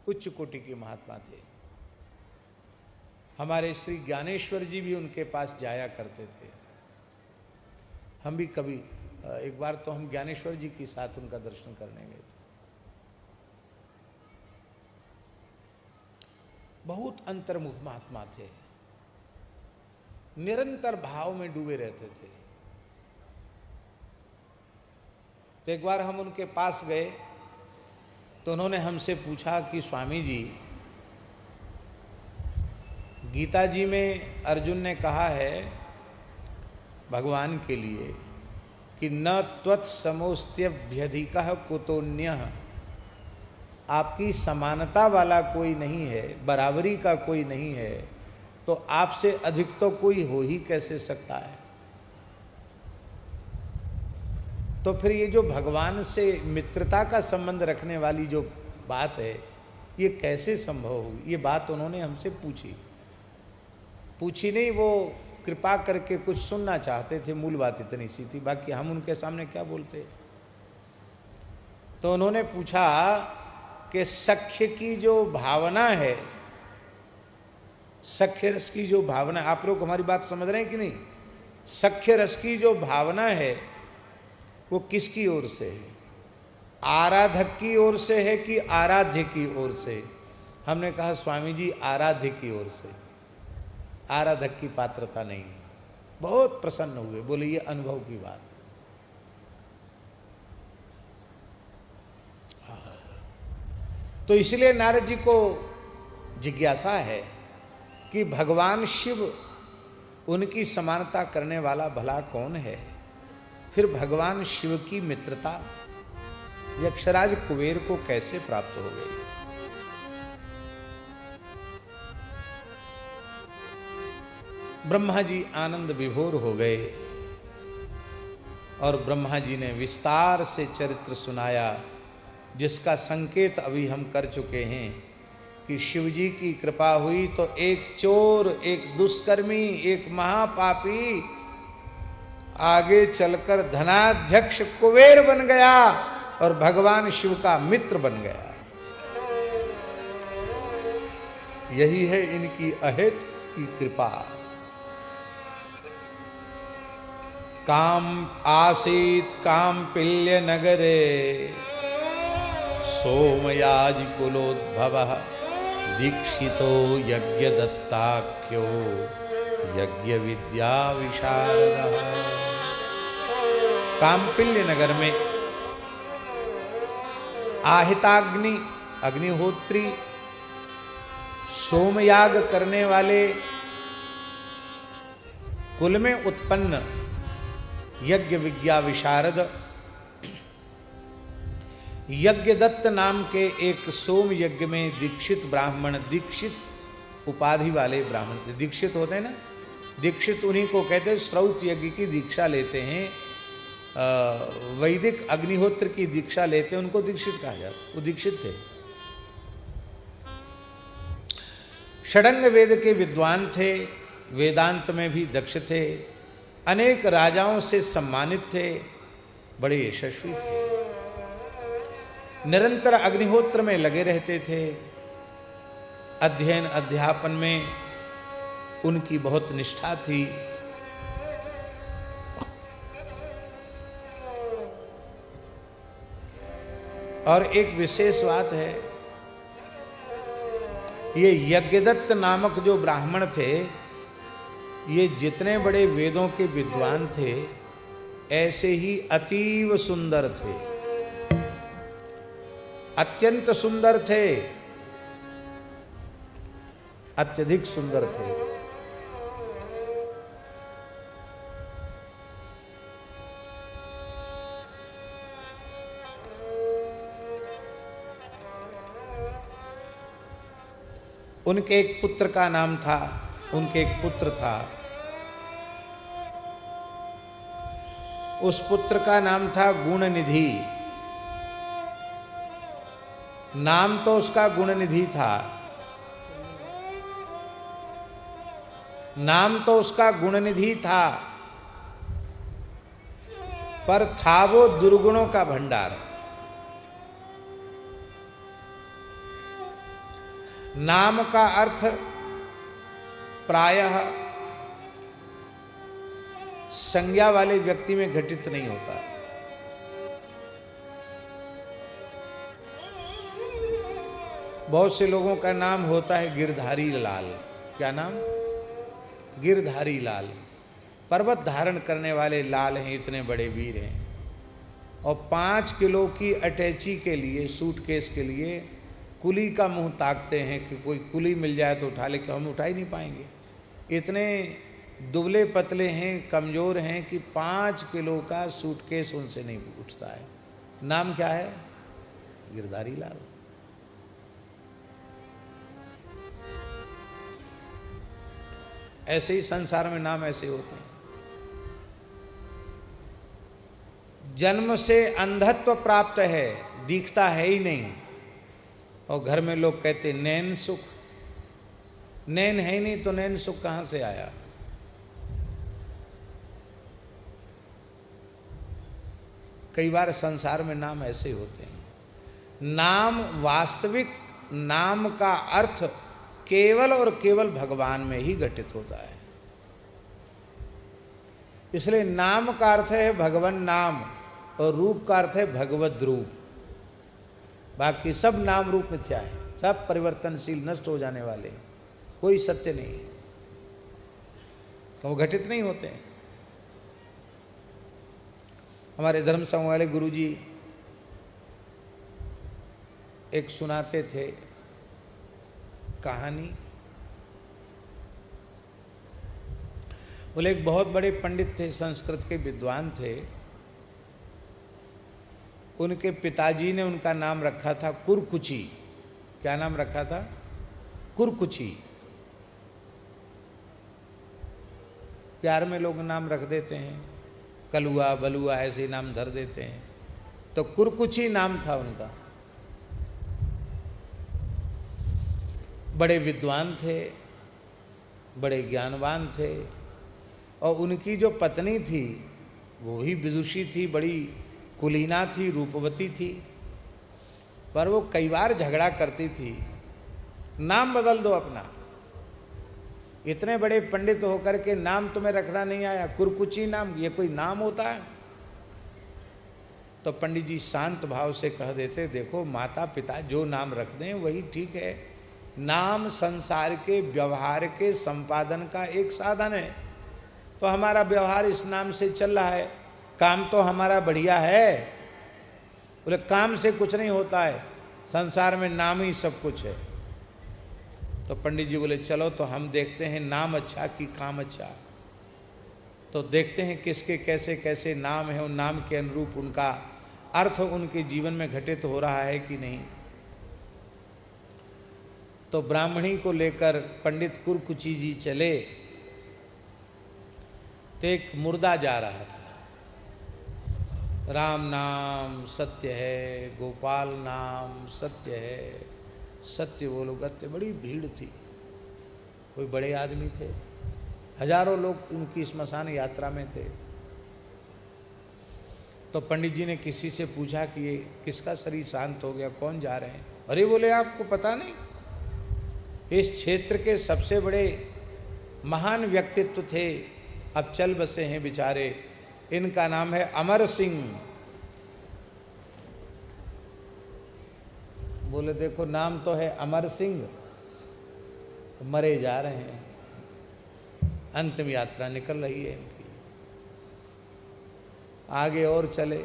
उच्च कोटि के महात्मा थे। हमारे श्री ज्ञानेश्वर जी भी उनके पास जाया करते थे। हम भी कभी एक बार तो हम ज्ञानेश्वर जी के साथ उनका दर्शन करने गए थे। बहुत अंतर्मुख महात्मा थे, निरंतर भाव में डूबे रहते थे। तो एक बार हम उनके पास गए तो उन्होंने हमसे पूछा कि स्वामी जी, गीता जी में अर्जुन ने कहा है भगवान के लिए कि न त्वत्समोस्त्यभ्यधिकः कुतोन्यः, आपकी समानता वाला कोई नहीं है, बराबरी का कोई नहीं है, तो आपसे अधिक तो कोई हो ही कैसे सकता है। तो फिर ये जो भगवान से मित्रता का संबंध रखने वाली जो बात है, ये कैसे संभव होगी? ये बात उन्होंने हमसे पूछी नहीं, वो कृपा करके कुछ सुनना चाहते थे, मूल बात इतनी सी थी, बाकी हम उनके सामने क्या बोलते। तो उन्होंने पूछा कि सख्य की जो भावना है, सख्य रस की जो भावना, आप लोग हमारी बात समझ रहे हैं कि नहीं? सख्य रस की जो भावना है वो किसकी ओर से है? आराधक की ओर से है कि आराध्य की ओर से? हमने कहा स्वामी जी आराध्य की ओर से, आराधक की पात्रता नहीं। बहुत प्रसन्न हुए, बोले ये अनुभव की बात। तो इसलिए नारद जी को जिज्ञासा है कि भगवान शिव, उनकी समानता करने वाला भला कौन है? फिर भगवान शिव की मित्रता यक्षराज कुबेर को कैसे प्राप्त हो गई? ब्रह्मा जी आनंद विभोर हो गए और ब्रह्मा जी ने विस्तार से चरित्र सुनाया, जिसका संकेत अभी हम कर चुके हैं कि शिव जी की कृपा हुई तो एक चोर, एक दुष्कर्मी, एक महापापी आगे चलकर धनाध्यक्ष कुबेर बन गया और भगवान शिव का मित्र बन गया। यही है इनकी अहेतु की कृपा। काम आसीत काम्पिल्य नगरे सोमयाज कुलोद्भवः दीक्षितो यज्ञ दत्ताख्यो यज्ञ विद्या विशारदः। काम्पिल्य नगर में आहिताग्नि, अग्निहोत्री, सोमयाग करने वाले कुल में उत्पन्न यज्ञ विद्या विशारद यज्ञदत्त नाम के एक सोम यज्ञ में दीक्षित ब्राह्मण, दीक्षित उपाधि वाले ब्राह्मण थे। दीक्षित होते हैं ना, दीक्षित उन्हीं को कहते हैं, श्रौत यज्ञ की दीक्षा लेते हैं, वैदिक अग्निहोत्र की दीक्षा लेते हैं, उनको दीक्षित कहा जाता। वो दीक्षित थे, षडंग वेद के विद्वान थे, वेदांत में भी दक्ष थे, अनेक राजाओं से सम्मानित थे, बड़े यशस्वी थे, निरंतर अग्निहोत्र में लगे रहते थे, अध्ययन अध्यापन में उनकी बहुत निष्ठा थी। और एक विशेष बात है, ये यज्ञदत्त नामक जो ब्राह्मण थे, ये जितने बड़े वेदों के विद्वान थे, ऐसे ही अतीव सुंदर थे, अत्यंत सुंदर थे, अत्यधिक सुंदर थे। उनके एक पुत्र का नाम था, उनके एक पुत्र था, उस पुत्र का नाम था गुणनिधि। नाम तो उसका गुणनिधि था, नाम तो उसका गुणनिधि था, पर था वो दुर्गुणों का भंडार। नाम का अर्थ प्रायः संज्ञा वाले व्यक्ति में घटित नहीं होता। बहुत से लोगों का नाम होता है गिरधारी लाल। क्या नाम? गिरधारी लाल। पर्वत धारण करने वाले लाल हैं, इतने बड़े वीर हैं। और 5 किलो की अटैची के लिए, सूटकेस के लिए कुली का मुंह ताकते हैं कि कोई कुली मिल जाए तो उठा ले, कि हम उठा ही नहीं पाएंगे। इतने दुबले पतले हैं, कमज़ोर हैं कि 5 किलो का सूटकेस उनसे नहीं उठता है। नाम क्या है? गिरधारी लाल। ऐसे ही संसार में नाम ऐसे होते हैं। जन्म से अंधत्व प्राप्त है, दिखता है ही नहीं, और घर में लोग कहते नैन सुख। नैन है ही नहीं तो नैन सुख कहां से आया? कई बार संसार में नाम ऐसे होते हैं। नाम, वास्तविक नाम का अर्थ केवल और केवल भगवान में ही घटित होता है। इसलिए नाम का अर्थ है भगवान नाम, और रूप का अर्थ है भगवत रूप। बाकी सब नाम रूप मिथ्या है, सब परिवर्तनशील, नष्ट हो जाने वाले, कोई सत्य नहीं है, तो वो घटित नहीं होते हैं। हमारे धर्म संघ वाले गुरुजी एक सुनाते थे कहानी। बोले एक बहुत बड़े पंडित थे, संस्कृत के विद्वान थे। उनके पिताजी ने उनका नाम रखा था कुरकुची। क्या नाम रखा था? कुरकुची। प्यार में लोग नाम रख देते हैं, कलुआ बलुआ ऐसे नाम धर देते हैं, तो कुरकुची नाम था उनका। बड़े विद्वान थे, बड़े ज्ञानवान थे, और उनकी जो पत्नी थी वो ही विदुषी थी, बड़ी कुलीना थी, रूपवती थी। पर वो कई बार झगड़ा करती थी, नाम बदल दो अपना। इतने बड़े पंडित होकर के नाम तुम्हें रखना नहीं आया, कुरकुची नाम, ये कोई नाम होता है? तो पंडित जी शांत भाव से कह देते, देखो माता पिता जो नाम रख दें वही ठीक है। नाम संसार के व्यवहार के संपादन का एक साधन है। तो हमारा व्यवहार इस नाम से चल रहा है, काम तो हमारा बढ़िया है। बोले काम से कुछ नहीं होता है, संसार में नाम ही सब कुछ है। तो पंडित जी बोले चलो तो हम देखते हैं नाम अच्छा कि काम अच्छा। तो देखते हैं किसके कैसे कैसे नाम है, उन नाम के अनुरूप उनका अर्थ उनके जीवन में घटित हो रहा है कि नहीं। तो ब्राह्मणी को लेकर पंडित कुरकुची जी चले, तो एक मुर्दा जा रहा था। राम नाम सत्य है, गोपाल नाम सत्य है, सत्य बोलो गत्य। बड़ी भीड़ थी, कोई बड़े आदमी थे, हजारों लोग उनकी स्मशान यात्रा में थे। तो पंडित जी ने किसी से पूछा कि ये किसका शरीर शांत हो गया, कौन जा रहे हैं? अरे बोले आपको पता नहीं, इस क्षेत्र के सबसे बड़े महान व्यक्तित्व थे, अब चल बसे हैं बेचारे। इनका नाम है अमर सिंह। बोले देखो नाम तो है अमर सिंह, तो मरे जा रहे हैं, अंतिम यात्रा निकल रही है इनकी। आगे और चले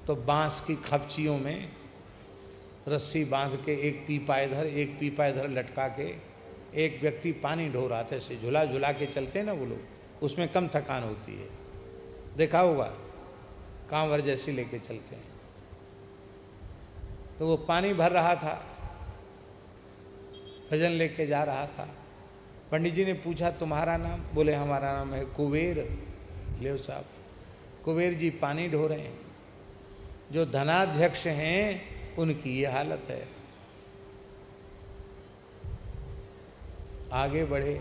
तो बांस की खपचियों में रस्सी बांध के एक पीपा इधर लटका के एक व्यक्ति पानी ढो रहा था। ऐसे झुला झुला के चलते हैं ना वो लोग, उसमें कम थकान होती है, देखा होगा, कांवर जैसी लेके चलते हैं। तो वो पानी भर रहा था, भजन लेके जा रहा था। पंडित जी ने पूछा तुम्हारा नाम? बोले हमारा नाम है कुबेर। ले साहब, कुबेर जी पानी ढो रहे हैं। जो धनाध्यक्ष हैं उनकी ये हालत है। आगे बढ़े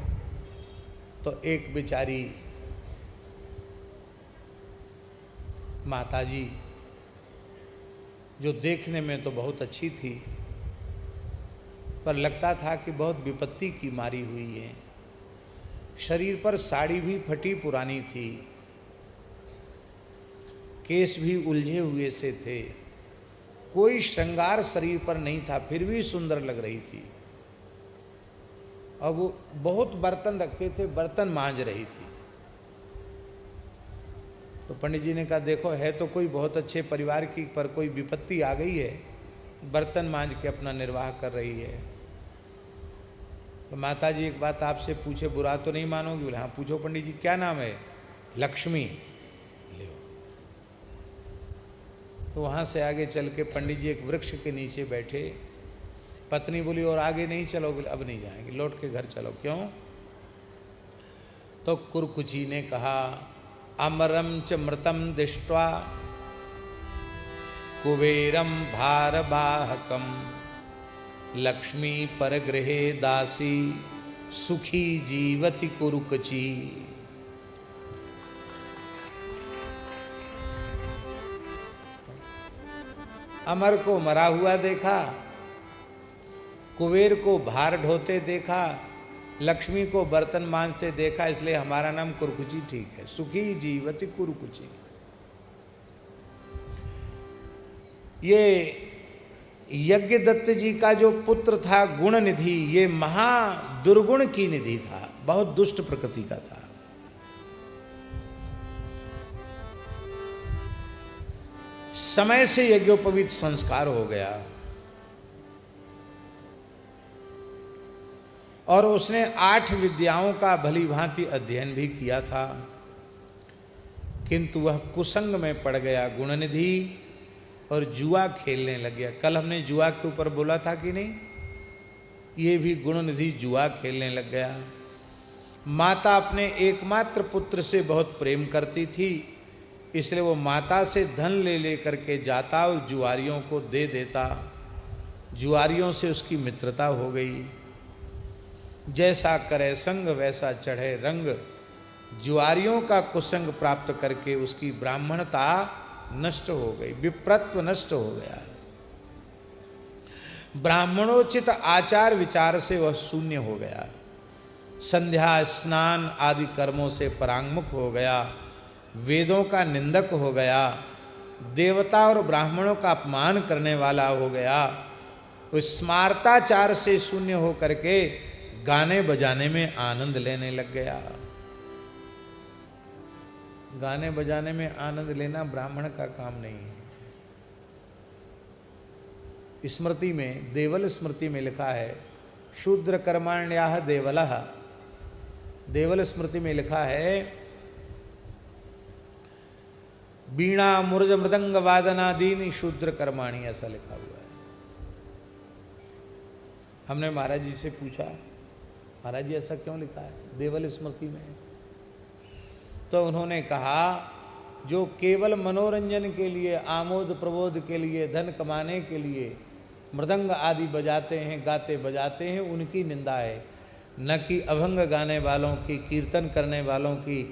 तो एक बेचारी माताजी, जो देखने में तो बहुत अच्छी थी, पर लगता था कि बहुत विपत्ति की मारी हुई है। शरीर पर साड़ी भी फटी पुरानी थी, केस भी उलझे हुए से थे, कोई श्रृंगार शरीर पर नहीं था, फिर भी सुंदर लग रही थी। अब वो बहुत बर्तन रखे थे, बर्तन मांज रही थी। तो पंडित जी ने कहा देखो है तो कोई बहुत अच्छे परिवार की, पर कोई विपत्ति आ गई है, बर्तन मांज के अपना निर्वाह कर रही है। तो माता जी एक बात आपसे पूछे, बुरा तो नहीं मानोगी? बोले हाँ पूछो पंडित जी, क्या नाम है? लक्ष्मी। ले तो वहाँ से आगे चल के पंडित जी एक वृक्ष के नीचे बैठे। पत्नी बोली और आगे नहीं चलोगे? अब नहीं जाएंगे, लौट के घर चलो। क्यों? तो कुरकुची ने कहा, अमरम च मृतम दृष्ट्वा कुबेरम भारवाहकम लक्ष्मी परगृहे दासी सुखी जीवति कुरुकची। अमर को मरा हुआ देखा, कुबेर को भार ढोते देखा, लक्ष्मी को बर्तन मांजते देखा, इसलिए हमारा नाम कुरुकुची ठीक है। सुखी जीवति कुरुकुची। ये यज्ञ दत्त जी का जो पुत्र था गुण निधि, ये महा दुर्गुण की निधि था, बहुत दुष्ट प्रकृति का था। समय से यज्ञोपवीत संस्कार हो गया और उसने 8 विद्याओं का भली भांति अध्ययन भी किया था, किंतु वह कुसंग में पड़ गया गुणनिधि और जुआ खेलने लग गया। कल हमने जुआ के ऊपर बोला था कि नहीं? ये भी गुणनिधि जुआ खेलने लग गया। माता अपने एकमात्र पुत्र से बहुत प्रेम करती थी, इसलिए वो माता से धन ले लेकर के जाता और जुआरियों को दे देता। जुआरियों से उसकी मित्रता हो गई। जैसा करे संग वैसा चढ़े रंग। जुआरियों का कुसंग प्राप्त करके उसकी ब्राह्मणता नष्ट हो गई, विप्रत्व नष्ट हो गया। ब्राह्मणोचित आचार विचार से वह शून्य हो गया। संध्या स्नान आदि कर्मों से परांगमुख हो गया। वेदों का निंदक हो गया। देवता और ब्राह्मणों का अपमान करने वाला हो गया। उस स्मार्ताचार से शून्य हो करके गाने बजाने में आनंद लेने लग गया। गाने बजाने में आनंद लेना ब्राह्मण का काम नहीं है। स्मृति में, देवल स्मृति में लिखा है, शूद्र कर्माण्याह देवलः। देवल स्मृति में लिखा है, वीणा मुर्ज मृदंग वादनादीनि शूद्र कर्माणी, ऐसा लिखा हुआ है। हमने महाराज जी से पूछा, महाराज जी ऐसा क्यों लिखा है देवल स्मृति में? तो उन्होंने कहा, जो केवल मनोरंजन के लिए, आमोद प्रबोध के लिए, धन कमाने के लिए मृदंग आदि बजाते हैं, गाते बजाते हैं, उनकी निंदा है, न कि अभंग गाने वालों की, कीर्तन करने वालों की,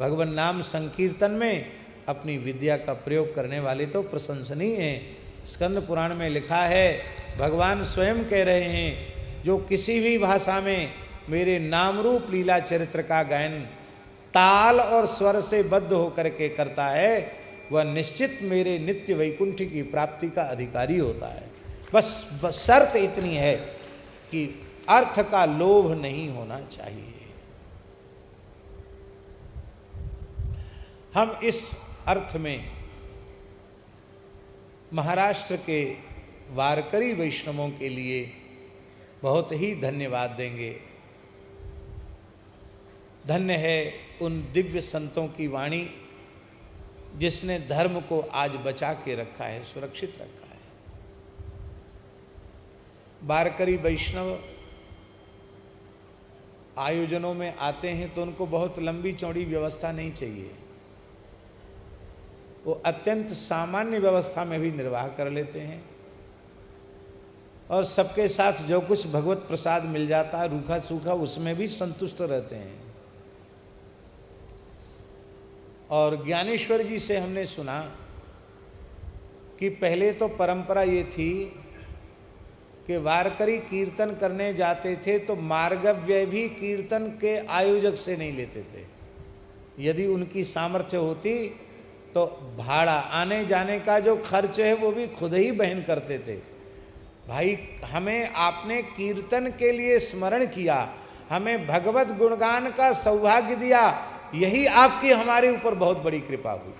भगवान नाम संकीर्तन में अपनी विद्या का प्रयोग करने वाले तो प्रशंसनीय हैं। स्कंद पुराण में लिखा है, भगवान स्वयं कह रहे हैं, जो किसी भी भाषा में मेरे नाम रूप लीला चरित्र का गायन ताल और स्वर से बद्ध होकर के करता है, वह निश्चित मेरे नित्य वैकुंठ की प्राप्ति का अधिकारी होता है। बस शर्त इतनी है कि अर्थ का लोभ नहीं होना चाहिए। हम इस अर्थ में महाराष्ट्र के वारकरी वैष्णवों के लिए बहुत ही धन्यवाद देंगे। धन्य है उन दिव्य संतों की वाणी जिसने धर्म को आज बचा के रखा है, सुरक्षित रखा है। वारकरी वैष्णव आयोजनों में आते हैं तो उनको बहुत लंबी चौड़ी व्यवस्था नहीं चाहिए, वो अत्यंत सामान्य व्यवस्था में भी निर्वाह कर लेते हैं और सबके साथ जो कुछ भगवत प्रसाद मिल जाता है रूखा सूखा, उसमें भी संतुष्ट रहते हैं। और ज्ञानेश्वर जी से हमने सुना कि पहले तो परंपरा ये थी कि वारकरी कीर्तन करने जाते थे तो मार्गव्यय भी कीर्तन के आयोजक से नहीं लेते थे। यदि उनकी सामर्थ्य होती तो भाड़ा, आने जाने का जो खर्च है वो भी खुद ही वहन करते थे। भाई, हमें आपने कीर्तन के लिए स्मरण किया, हमें भगवत गुणगान का सौभाग्य दिया, यही आपकी हमारे ऊपर बहुत बड़ी कृपा हुई।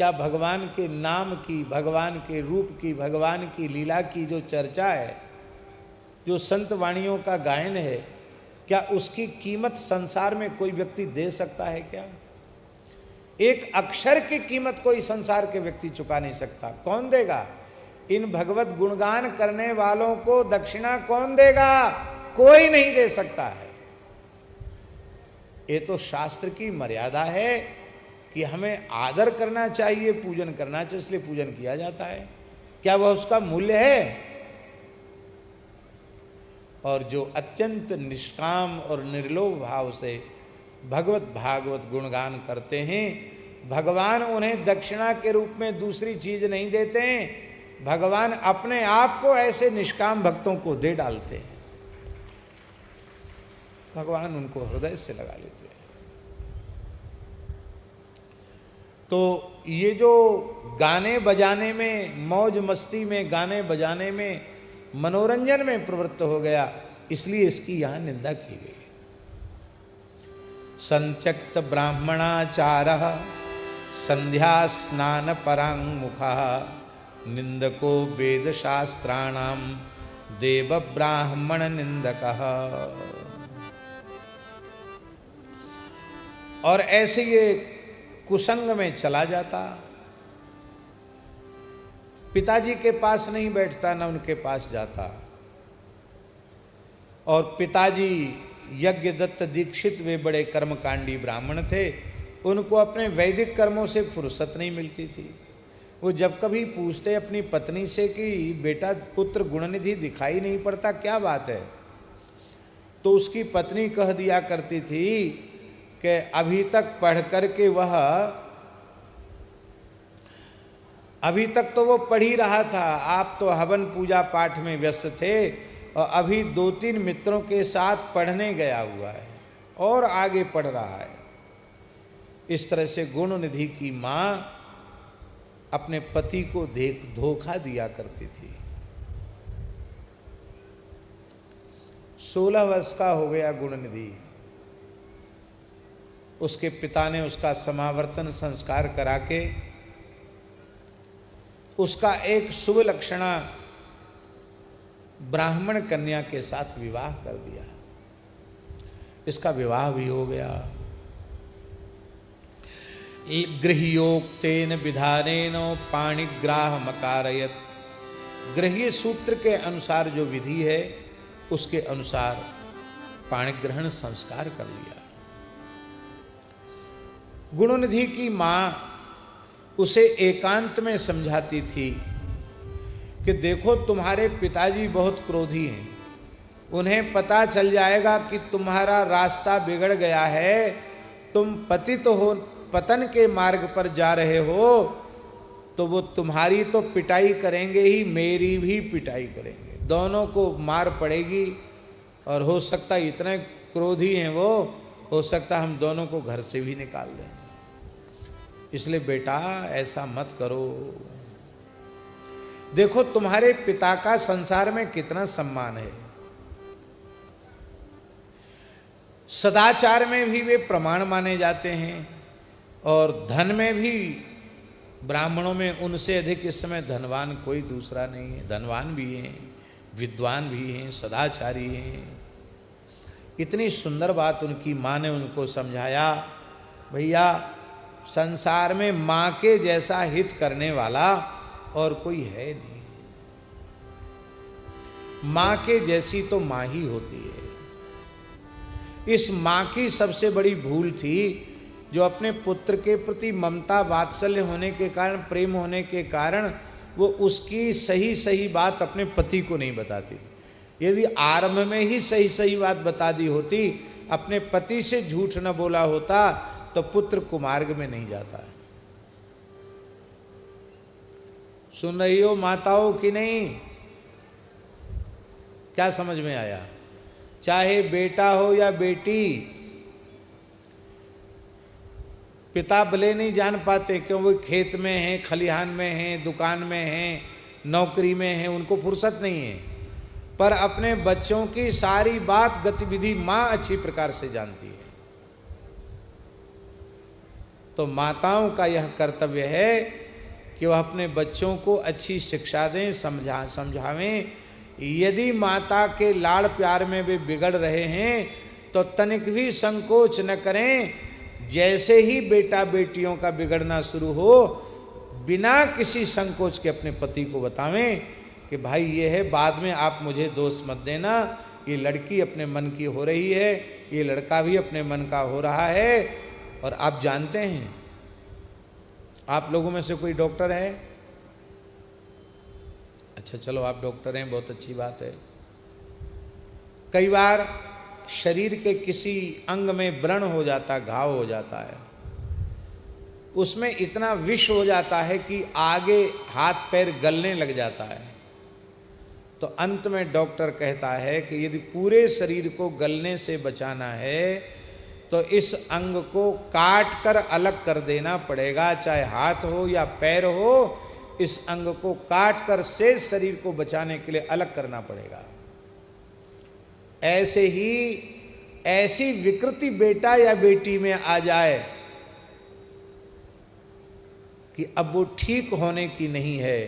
क्या भगवान के नाम की, भगवान के रूप की, भगवान की लीला की जो चर्चा है, जो संत वाणियों का गायन है, क्या उसकी कीमत संसार में कोई व्यक्ति दे सकता है क्या? एक अक्षर की कीमत कोई संसार के व्यक्ति चुका नहीं सकता। कौन देगा? इन भगवत गुणगान करने वालों को दक्षिणा कौन देगा? कोई नहीं दे सकता है। ये तो शास्त्र की मर्यादा है कि हमें आदर करना चाहिए, पूजन करना चाहिए, इसलिए पूजन किया जाता है। क्या वह उसका मूल्य है? और जो अत्यंत निष्काम और निर्लोभ भाव से भगवत भागवत गुणगान करते हैं, भगवान उन्हें दक्षिणा के रूप में दूसरी चीज नहीं देते हैं, भगवान अपने आप को ऐसे निष्काम भक्तों को दे डालते हैं। भगवान उनको हृदय से लगा लेते हैं। तो ये जो गाने बजाने में, मौज मस्ती में, गाने बजाने में, मनोरंजन में प्रवृत्त हो गया, इसलिए इसकी यहां निंदा की गई। संत्यक्त ब्राह्मणाचारः संध्या स्नान परांगमुखः निंदको वेद शास्त्राणाम देव ब्राह्मण निंदकः। और ऐसे ये कुसंग में चला जाता, पिताजी के पास नहीं बैठता, न उनके पास जाता। और पिताजी यज्ञदत्त दीक्षित, वे बड़े कर्मकांडी ब्राह्मण थे, उनको अपने वैदिक कर्मों से फुर्सत नहीं मिलती थी। वो जब कभी पूछते अपनी पत्नी से कि बेटा पुत्र गुणनिधि दिखाई नहीं पड़ता, क्या बात है? तो उसकी पत्नी कह दिया करती थी कि अभी तक पढ़ करके वह, अभी तक तो वो पढ़ ही रहा था, आप तो हवन पूजा पाठ में व्यस्त थे, और अभी 2-3 मित्रों के साथ पढ़ने गया हुआ है और आगे पढ़ रहा है। इस तरह से गुणनिधि की माँ अपने पति को धोखा दिया करती थी। 16 वर्ष का हो गया गुणनिधि, उसके पिता ने उसका समावर्तन संस्कार करा के उसका एक शुभ लक्षणा ब्राह्मण कन्या के साथ विवाह कर दिया। इसका विवाह भी हो गया। गृह्योक्तेन विधानेन पाणिग्राहम् अकारयत्। गृह्य सूत्र के अनुसार जो विधि है, उसके अनुसार पाणिग्रहण संस्कार कर लिया। गुणनिधि की माँ उसे एकांत में समझाती थी कि देखो तुम्हारे पिताजी बहुत क्रोधी हैं, उन्हें पता चल जाएगा कि तुम्हारा रास्ता बिगड़ गया है, तुम पतित हो, पतन के मार्ग पर जा रहे हो, तो वो तुम्हारी तो पिटाई करेंगे ही, मेरी भी पिटाई करेंगे, दोनों को मार पड़ेगी। और हो सकता है इतने क्रोधी हैं वो, हो सकता हम दोनों को घर से भी निकाल दें। इसलिए बेटा ऐसा मत करो। देखो तुम्हारे पिता का संसार में कितना सम्मान है, सदाचार में भी वे प्रमाण माने जाते हैं, और धन में भी ब्राह्मणों में उनसे अधिक इस समय धनवान कोई दूसरा नहीं है। धनवान भी हैं, विद्वान भी हैं, सदाचारी हैं। इतनी सुंदर बात उनकी माँ ने उनको समझाया, भैया संसार में माँ के जैसा हित करने वाला और कोई है नहीं। माँ के जैसी तो माँ ही होती है। इस माँ की सबसे बड़ी भूल थी जो अपने पुत्र के प्रति ममता वात्सल्य होने के कारण, प्रेम होने के कारण, वो उसकी सही सही बात अपने पति को नहीं बताती थी। यदि आरंभ में ही सही सही बात बता दी होती, अपने पति से झूठ न बोला होता, तो पुत्र कुमार्ग में नहीं जाता है। सुन रही हो माताओं की नहीं? क्या समझ में आया? चाहे बेटा हो या बेटी, पिता भले नहीं जान पाते क्यों, वो खेत में हैं, खलिहान में हैं, दुकान में हैं, नौकरी में हैं, उनको फुर्सत नहीं है, पर अपने बच्चों की सारी बात गतिविधि माँ अच्छी प्रकार से जानती है। तो माताओं का यह कर्तव्य है कि वह अपने बच्चों को अच्छी शिक्षा दें, समझावें। यदि माता के लाड़ प्यार में वे बिगड़ रहे हैं तो तनिक भी संकोच न करें। जैसे ही बेटा बेटियों का बिगड़ना शुरू हो, बिना किसी संकोच के अपने पति को बतावें कि भाई ये है, बाद में आप मुझे दोष मत देना, ये लड़की अपने मन की हो रही है, ये लड़का भी अपने मन का हो रहा है। और आप जानते हैं, आप लोगों में से कोई डॉक्टर है? अच्छा चलो, आप डॉक्टर हैं, बहुत अच्छी बात है। कई बार शरीर के किसी अंग में व्रण हो जाता, घाव हो जाता है, उसमें इतना विष हो जाता है कि आगे हाथ पैर गलने लग जाता है। तो अंत में डॉक्टर कहता है कि यदि पूरे शरीर को गलने से बचाना है तो इस अंग को काट कर अलग कर देना पड़ेगा, चाहे हाथ हो या पैर हो, इस अंग को काट कर शेष शरीर को बचाने के लिए अलग करना पड़ेगा। ऐसे ही ऐसी विकृति बेटा या बेटी में आ जाए कि अब वो ठीक होने की नहीं है,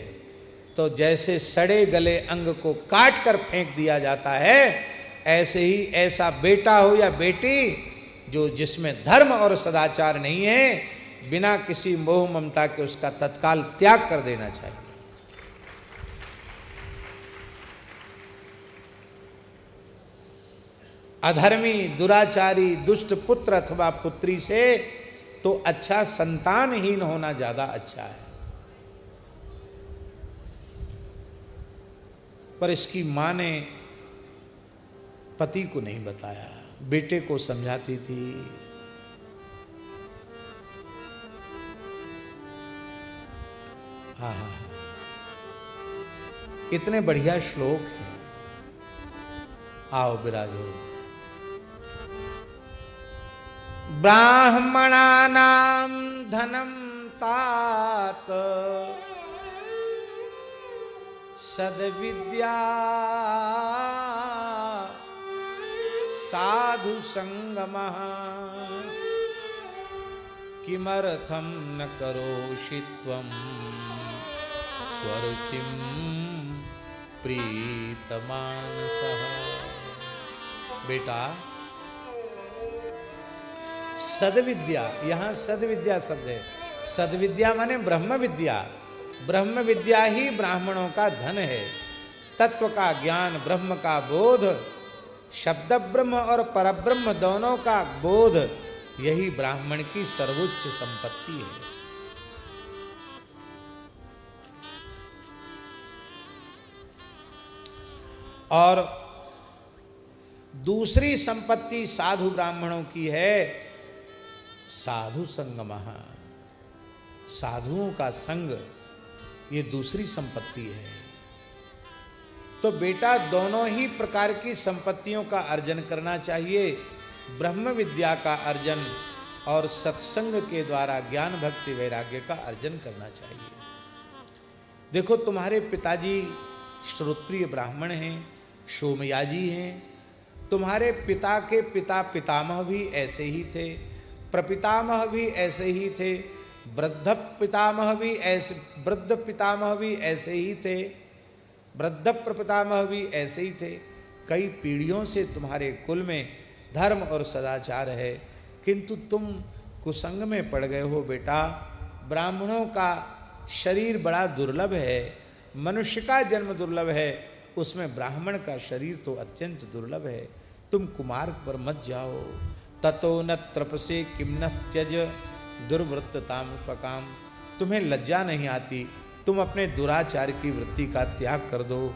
तो जैसे सड़े गले अंग को काट कर फेंक दिया जाता है, ऐसे ही ऐसा बेटा हो या बेटी जो जिसमें धर्म और सदाचार नहीं है, बिना किसी मोह ममता के उसका तत्काल त्याग कर देना चाहिए। अधर्मी, दुराचारी, दुष्ट पुत्र अथवा पुत्री से तो अच्छा संतानहीन होना ज्यादा अच्छा है। पर इसकी मां ने पति को नहीं बताया, बेटे को समझाती थी। हाँ हाँ, इतने बढ़िया श्लोक हैं। आओ विराजो। ब्राह्मणानां धनं तात सद्विद्या साधु संगमः किमर्थं न करोषि त्वं स्वरुचिं प्रीतमानसः। बेटा, सद्विद्या, यहाँ सद्विद्या शब्द है। सद्विद्या माने ब्रह्म विद्या। ब्रह्म विद्या ही ब्राह्मणों का धन है। तत्व का ज्ञान, ब्रह्म का बोध, शब्द ब्रह्म और परब्रह्म दोनों का बोध, यही ब्राह्मण की सर्वोच्च संपत्ति है। और दूसरी संपत्ति साधु ब्राह्मणों की है साधु संगमः, साधुओं का संग, ये दूसरी संपत्ति है। तो बेटा, दोनों ही प्रकार की संपत्तियों का अर्जन करना चाहिए। ब्रह्म विद्या का अर्जन और सत्संग के द्वारा ज्ञान भक्ति वैराग्य का अर्जन करना चाहिए। देखो, तुम्हारे पिताजी श्रोत्रिय ब्राह्मण हैं, सोमयाजी हैं। तुम्हारे पिता के पिता पितामह भी ऐसे ही थे, प्रपितामह भी ऐसे ही थे, वृद्ध पितामह भी ऐसे ही थे, वृद्ध प्रपितामह भी ऐसे ही थे। कई पीढ़ियों से तुम्हारे कुल में धर्म और सदाचार है, किंतु तुम कुसंग में पड़ गए हो बेटा। ब्राह्मणों का शरीर बड़ा दुर्लभ है, मनुष्य का जन्म दुर्लभ है, उसमें ब्राह्मण का शरीर तो अत्यंत दुर्लभ है। तुम कुमार्ग पर मत जाओ। ततो न तृपसे किम न त्यज दुर्वृत्तताम स्वकाम। तुम्हें लज्जा नहीं आती, तुम अपने दुराचार की वृत्ति का त्याग कर दो।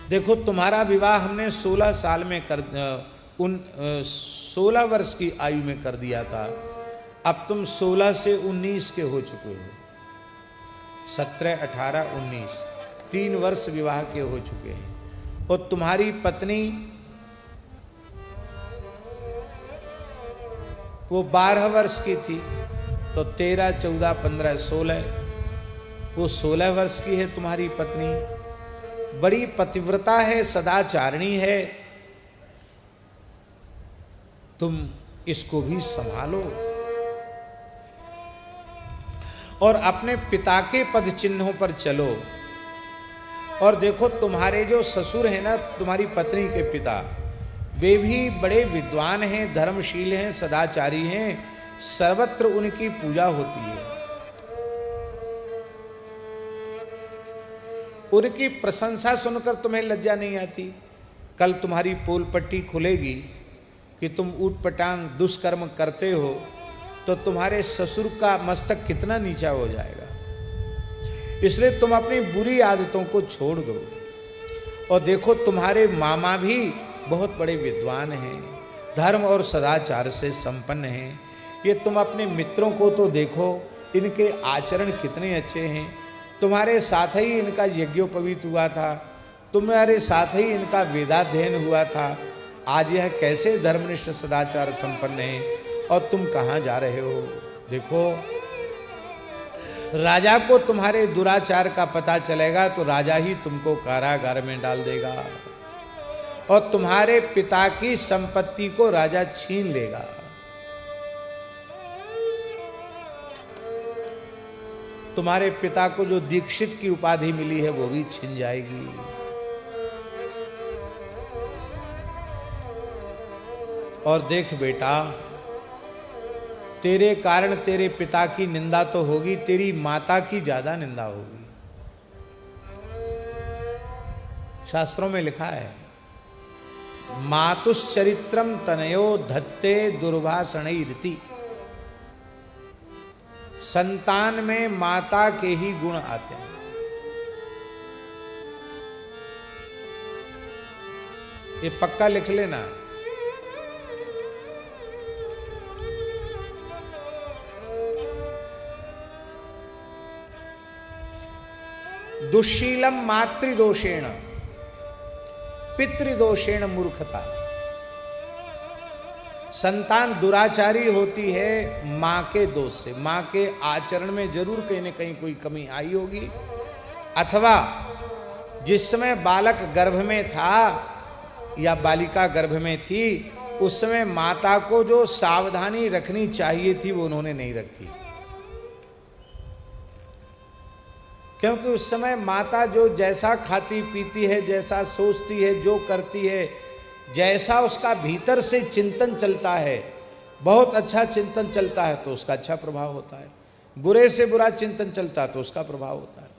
देखो, तुम्हारा विवाह हमने 16 साल में 16 वर्ष की आयु में कर दिया था। अब तुम 16 से 19 के हो चुके हो। 17, 18, 19, 3 वर्ष विवाह के हो चुके हैं। और तुम्हारी पत्नी वो 12 वर्ष की थी, तो 13, 14, 15, 16, वो 16 वर्ष की है तुम्हारी पत्नी। बड़ी पतिव्रता है, सदाचारिणी है। तुम इसको भी संभालो। और अपने पिता के पद चिन्हों पर चलो। और देखो तुम्हारे जो ससुर हैं ना, तुम्हारी पत्नी के पिता, वे भी बड़े विद्वान हैं, धर्मशील हैं, सदाचारी हैं, सर्वत्र उनकी पूजा होती है। उनकी प्रशंसा सुनकर तुम्हें लज्जा नहीं आती? कल तुम्हारी पोल पट्टी खुलेगी कि तुम ऊटपटांग दुष्कर्म करते हो, तो तुम्हारे ससुर का मस्तक कितना नीचा हो जाएगा। इसलिए तुम अपनी बुरी आदतों को छोड़ दो। और देखो तुम्हारे मामा भी बहुत बड़े विद्वान हैं, धर्म और सदाचार से संपन्न हैं। ये तुम अपने मित्रों को तो देखो, इनके आचरण कितने अच्छे हैं। तुम्हारे साथ ही इनका यज्ञोपवीत हुआ था, तुम्हारे साथ ही इनका वेदाध्ययन हुआ था। आज यह कैसे धर्मनिष्ठ सदाचार संपन्न है, और तुम कहाँ जा रहे हो? देखो राजा को तुम्हारे दुराचार का पता चलेगा तो राजा ही तुमको कारागार में डाल देगा, और तुम्हारे पिता की संपत्ति को राजा छीन लेगा। तुम्हारे पिता को जो दीक्षित की उपाधि मिली है वो भी छिन जाएगी। और देख बेटा, तेरे कारण तेरे पिता की निंदा तो होगी, तेरी माता की ज्यादा निंदा होगी। शास्त्रों में लिखा है, मातुश्चरित्रम तनयो धत्ते दुर्भाषणैरिति। संतान में माता के ही गुण आते हैं। ये पक्का लिख लेना। दुशीलम मातृदोषेण पितृदोषेण मूर्खता। संतान दुराचारी होती है मां के दोष से। मां के आचरण में जरूर कहीं न कहीं कोई कमी आई होगी, अथवा जिस समय बालक गर्भ में था या बालिका गर्भ में थी, उस समय माता को जो सावधानी रखनी चाहिए थी वो उन्होंने नहीं रखी। क्योंकि उस समय माता जो जैसा खाती पीती है, जैसा सोचती है, जो करती है, जैसा उसका भीतर से चिंतन चलता है, बहुत अच्छा चिंतन चलता है तो उसका अच्छा प्रभाव होता है, बुरे से बुरा चिंतन चलता है तो उसका प्रभाव होता है।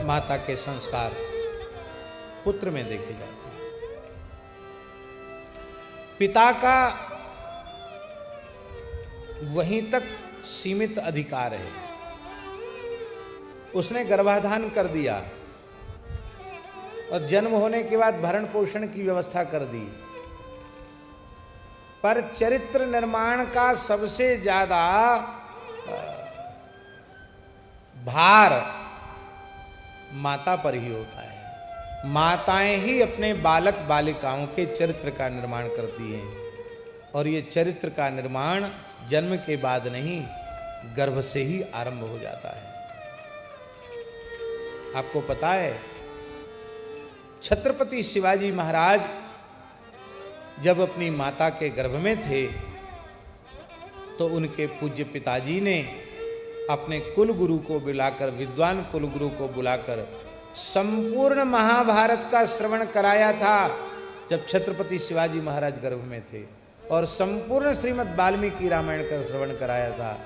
माता के संस्कार पुत्र में देखे जाते हैं। पिता का वहीं तक सीमित अधिकार है। उसने गर्भाधान कर दिया और जन्म होने के बाद भरण पोषण की व्यवस्था कर दी, पर चरित्र निर्माण का सबसे ज्यादा भार माता पर ही होता है। माताएं ही अपने बालक बालिकाओं के चरित्र का निर्माण करती हैं, और ये चरित्र का निर्माण जन्म के बाद नहीं, गर्भ से ही आरंभ हो जाता है। आपको पता है, छत्रपति शिवाजी महाराज जब अपनी माता के गर्भ में थे तो उनके पूज्य पिताजी ने अपने कुल गुरु को बुलाकर, विद्वान कुल गुरु को बुलाकर संपूर्ण महाभारत का श्रवण कराया था जब छत्रपति शिवाजी महाराज गर्भ में थे, और संपूर्ण श्रीमद् वाल्मीकि रामायण का श्रवण कराया था।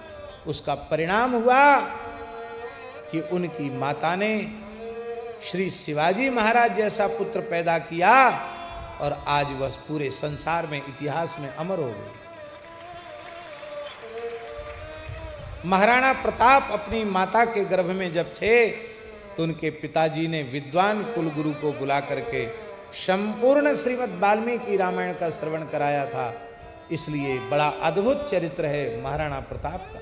उसका परिणाम हुआ कि उनकी माता ने श्री शिवाजी महाराज जैसा पुत्र पैदा किया, और आज वह पूरे संसार में, इतिहास में अमर हो गए। महाराणा प्रताप अपनी माता के गर्भ में जब थे तो उनके पिताजी ने विद्वान कुलगुरु को बुला करके संपूर्ण श्रीमद् वाल्मीकि रामायण का श्रवण कराया था। इसलिए बड़ा अद्भुत चरित्र है महाराणा प्रताप का।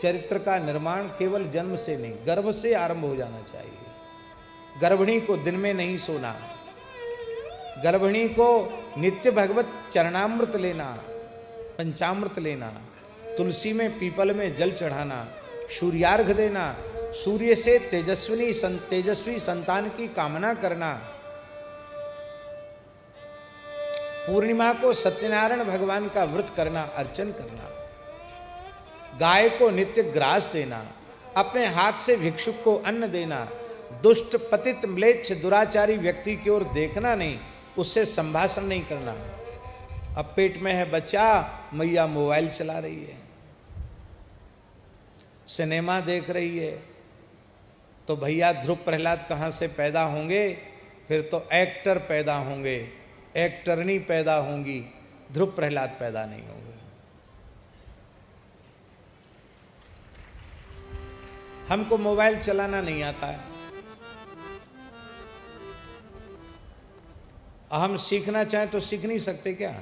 चरित्र का निर्माण केवल जन्म से नहीं, गर्भ से आरंभ हो जाना चाहिए। गर्भिणी को दिन में नहीं सोना, गर्भिणी को नित्य भगवत चरणामृत लेना, पंचामृत लेना, तुलसी में पीपल में जल चढ़ाना, सूर्यार्घ देना, सूर्य से तेजस्वी संतान की कामना करना, पूर्णिमा को सत्यनारायण भगवान का व्रत करना, अर्चन करना, गाय को नित्य ग्रास देना, अपने हाथ से भिक्षुक को अन्न देना, दुष्ट पतित म्लेच्छ दुराचारी व्यक्ति की ओर देखना नहीं, उससे संभाषण नहीं करना। अब पेट में है बच्चा, मैया मोबाइल चला रही है, सिनेमा देख रही है, तो भैया ध्रुव प्रहलाद कहाँ से पैदा होंगे? फिर तो एक्टर पैदा होंगे, एक्टरनी पैदा होंगी, ध्रुव प्रहलाद पैदा नहीं होंगे। हमको मोबाइल चलाना नहीं आता है, हम सीखना चाहें तो सीख नहीं सकते क्या?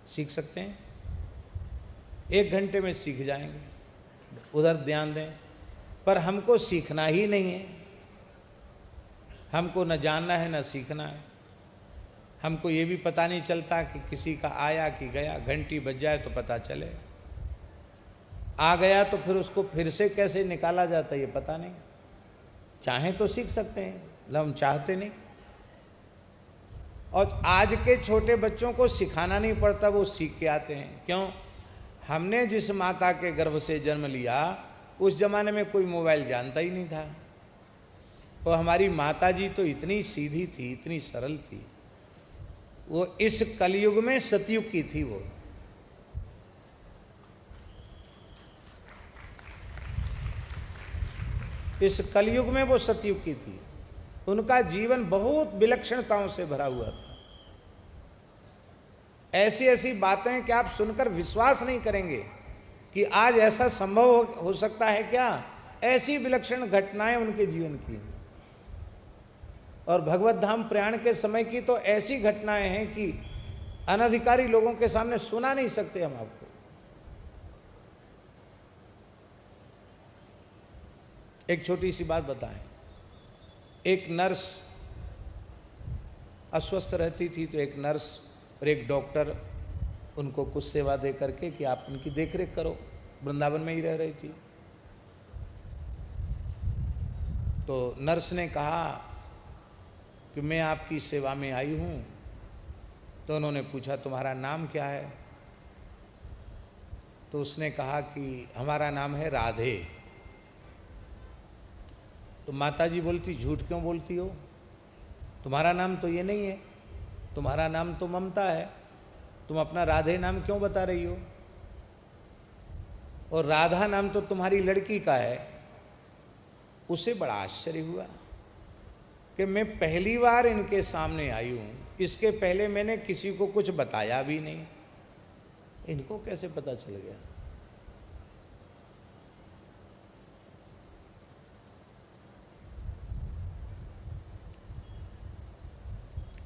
सीख सकते हैं, 1 घंटे में सीख जाएंगे, उधर ध्यान दें। पर हमको सीखना ही नहीं है, हमको न जानना है न सीखना है। हमको ये भी पता नहीं चलता कि किसी का आया कि गया, घंटी बज जाए तो पता चले, आ गया तो फिर उसको फिर से कैसे निकाला जाता है ये पता नहीं। चाहें तो सीख सकते हैं, हम चाहते नहीं। और आज के छोटे बच्चों को सिखाना नहीं पड़ता, वो सीख के आते हैं। क्यों? हमने जिस माता के गर्भ से जन्म लिया उस जमाने में कोई मोबाइल जानता ही नहीं था, और हमारी माता जी तो इतनी सीधी थी, इतनी सरल थी, वो इस कलयुग में सतयुग की थी। वो इस कलयुग में वो सतयुग की थी। उनका जीवन बहुत विलक्षणताओं से भरा हुआ था। ऐसी ऐसी बातें कि आप सुनकर विश्वास नहीं करेंगे कि आज ऐसा संभव हो सकता है क्या। ऐसी विलक्षण घटनाएं उनके जीवन की। और भगवत धाम प्रयाण के समय की तो ऐसी घटनाएं हैं कि अनधिकारी लोगों के सामने सुना नहीं सकते हम आपको। एक छोटी सी बात बताएं। एक नर्स अस्वस्थ रहती थी, तो एक नर्स और एक डॉक्टर उनको कुछ सेवा दे करके कि आप उनकी देखरेख करो, वृंदावन में ही रह रही थी। तो नर्स ने कहा कि मैं आपकी सेवा में आई हूँ। तो उन्होंने पूछा तुम्हारा नाम क्या है? तो उसने कहा कि हमारा नाम है राधे। तो माताजी बोलती झूठ क्यों बोलती हो, तुम्हारा नाम तो ये नहीं है, तुम्हारा नाम तो ममता है, तुम अपना राधे नाम क्यों बता रही हो? और राधा नाम तो तुम्हारी लड़की का है। उसे बड़ा आश्चर्य हुआ कि मैं पहली बार इनके सामने आई हूँ, इसके पहले मैंने किसी को कुछ बताया भी नहीं, इनको कैसे पता चल गया?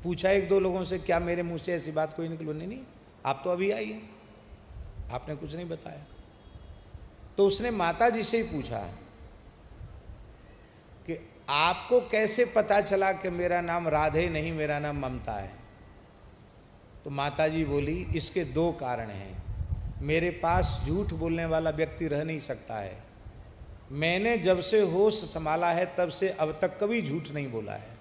पूछा एक दो लोगों से, क्या मेरे मुंह से ऐसी बात कोई निकली? नहीं, आप तो अभी आई हैं, आपने कुछ नहीं बताया। तो उसने माता जी से ही पूछा कि आपको कैसे पता चला कि मेरा नाम राधे नहीं, मेरा नाम ममता है? तो माता जी बोली इसके 2 कारण हैं। मेरे पास झूठ बोलने वाला व्यक्ति रह नहीं सकता है। मैंने जब से होश संभाला है तब से अब तक कभी झूठ नहीं बोला है,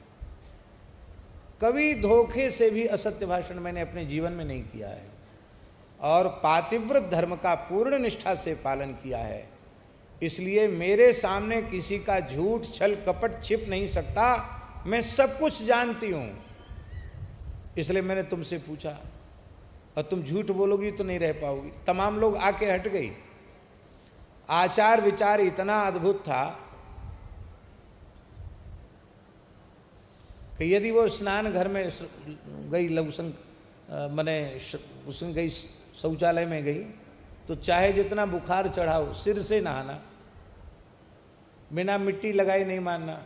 कभी धोखे से भी असत्य भाषण मैंने अपने जीवन में नहीं किया है, और पातिव्रत धर्म का पूर्ण निष्ठा से पालन किया है। इसलिए मेरे सामने किसी का झूठ छल कपट छिप नहीं सकता, मैं सब कुछ जानती हूं। इसलिए मैंने तुमसे पूछा, और तुम झूठ बोलोगी तो नहीं रह पाओगी। तमाम लोग आके हट गई। आचार विचार इतना अद्भुत था कि यदि वो स्नान घर में गई, लघुसंग मने उसमें गई, शौचालय में गई, तो चाहे जितना बुखार चढ़ाओ सिर से नहाना, बिना मिट्टी लगाए नहीं मानना।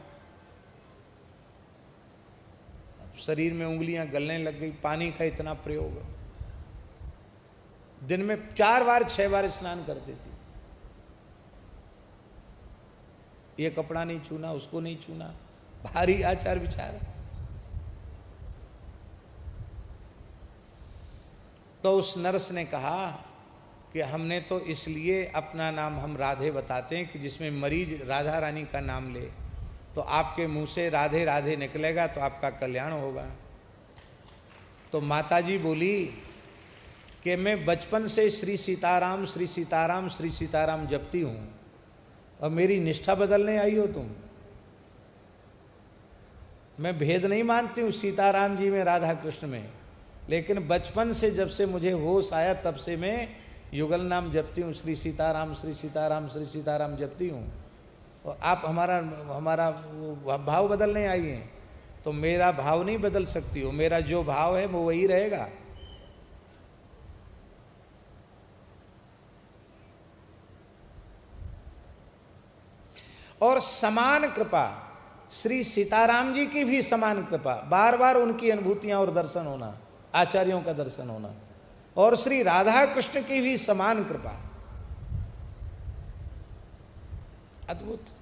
शरीर में उंगलियां गलने लग गई, पानी का इतना प्रयोग। दिन में 4 बार 6 बार स्नान करती थी। ये कपड़ा नहीं छूना, उसको नहीं छूना, भारी आचार विचार। तो उस नर्स ने कहा कि हमने तो इसलिए अपना नाम हम राधे बताते हैं कि जिसमें मरीज राधा रानी का नाम ले तो आपके मुंह से राधे राधे निकलेगा तो आपका कल्याण होगा। तो माताजी बोली कि मैं बचपन से श्री सीताराम श्री सीताराम श्री सीताराम जपती हूँ और मेरी निष्ठा बदलने आई हो तुम। मैं भेद नहीं मानती हूँ सीताराम जी में राधा कृष्ण में, लेकिन बचपन से जब से मुझे होश आया तब से मैं युगल नाम जपती हूँ, श्री सीताराम श्री सीताराम श्री सीताराम जपती हूँ। और आप हमारा भाव बदलने आई हैं, तो मेरा भाव नहीं बदल सकती हो, मेरा जो भाव है वो वही रहेगा। और समान कृपा, श्री सीताराम जी की भी समान कृपा, बार बार उनकी अनुभूतियां और दर्शन होना, आचार्यों का दर्शन होना, और श्री राधा कृष्ण की भी समान कृपा। अद्भुत।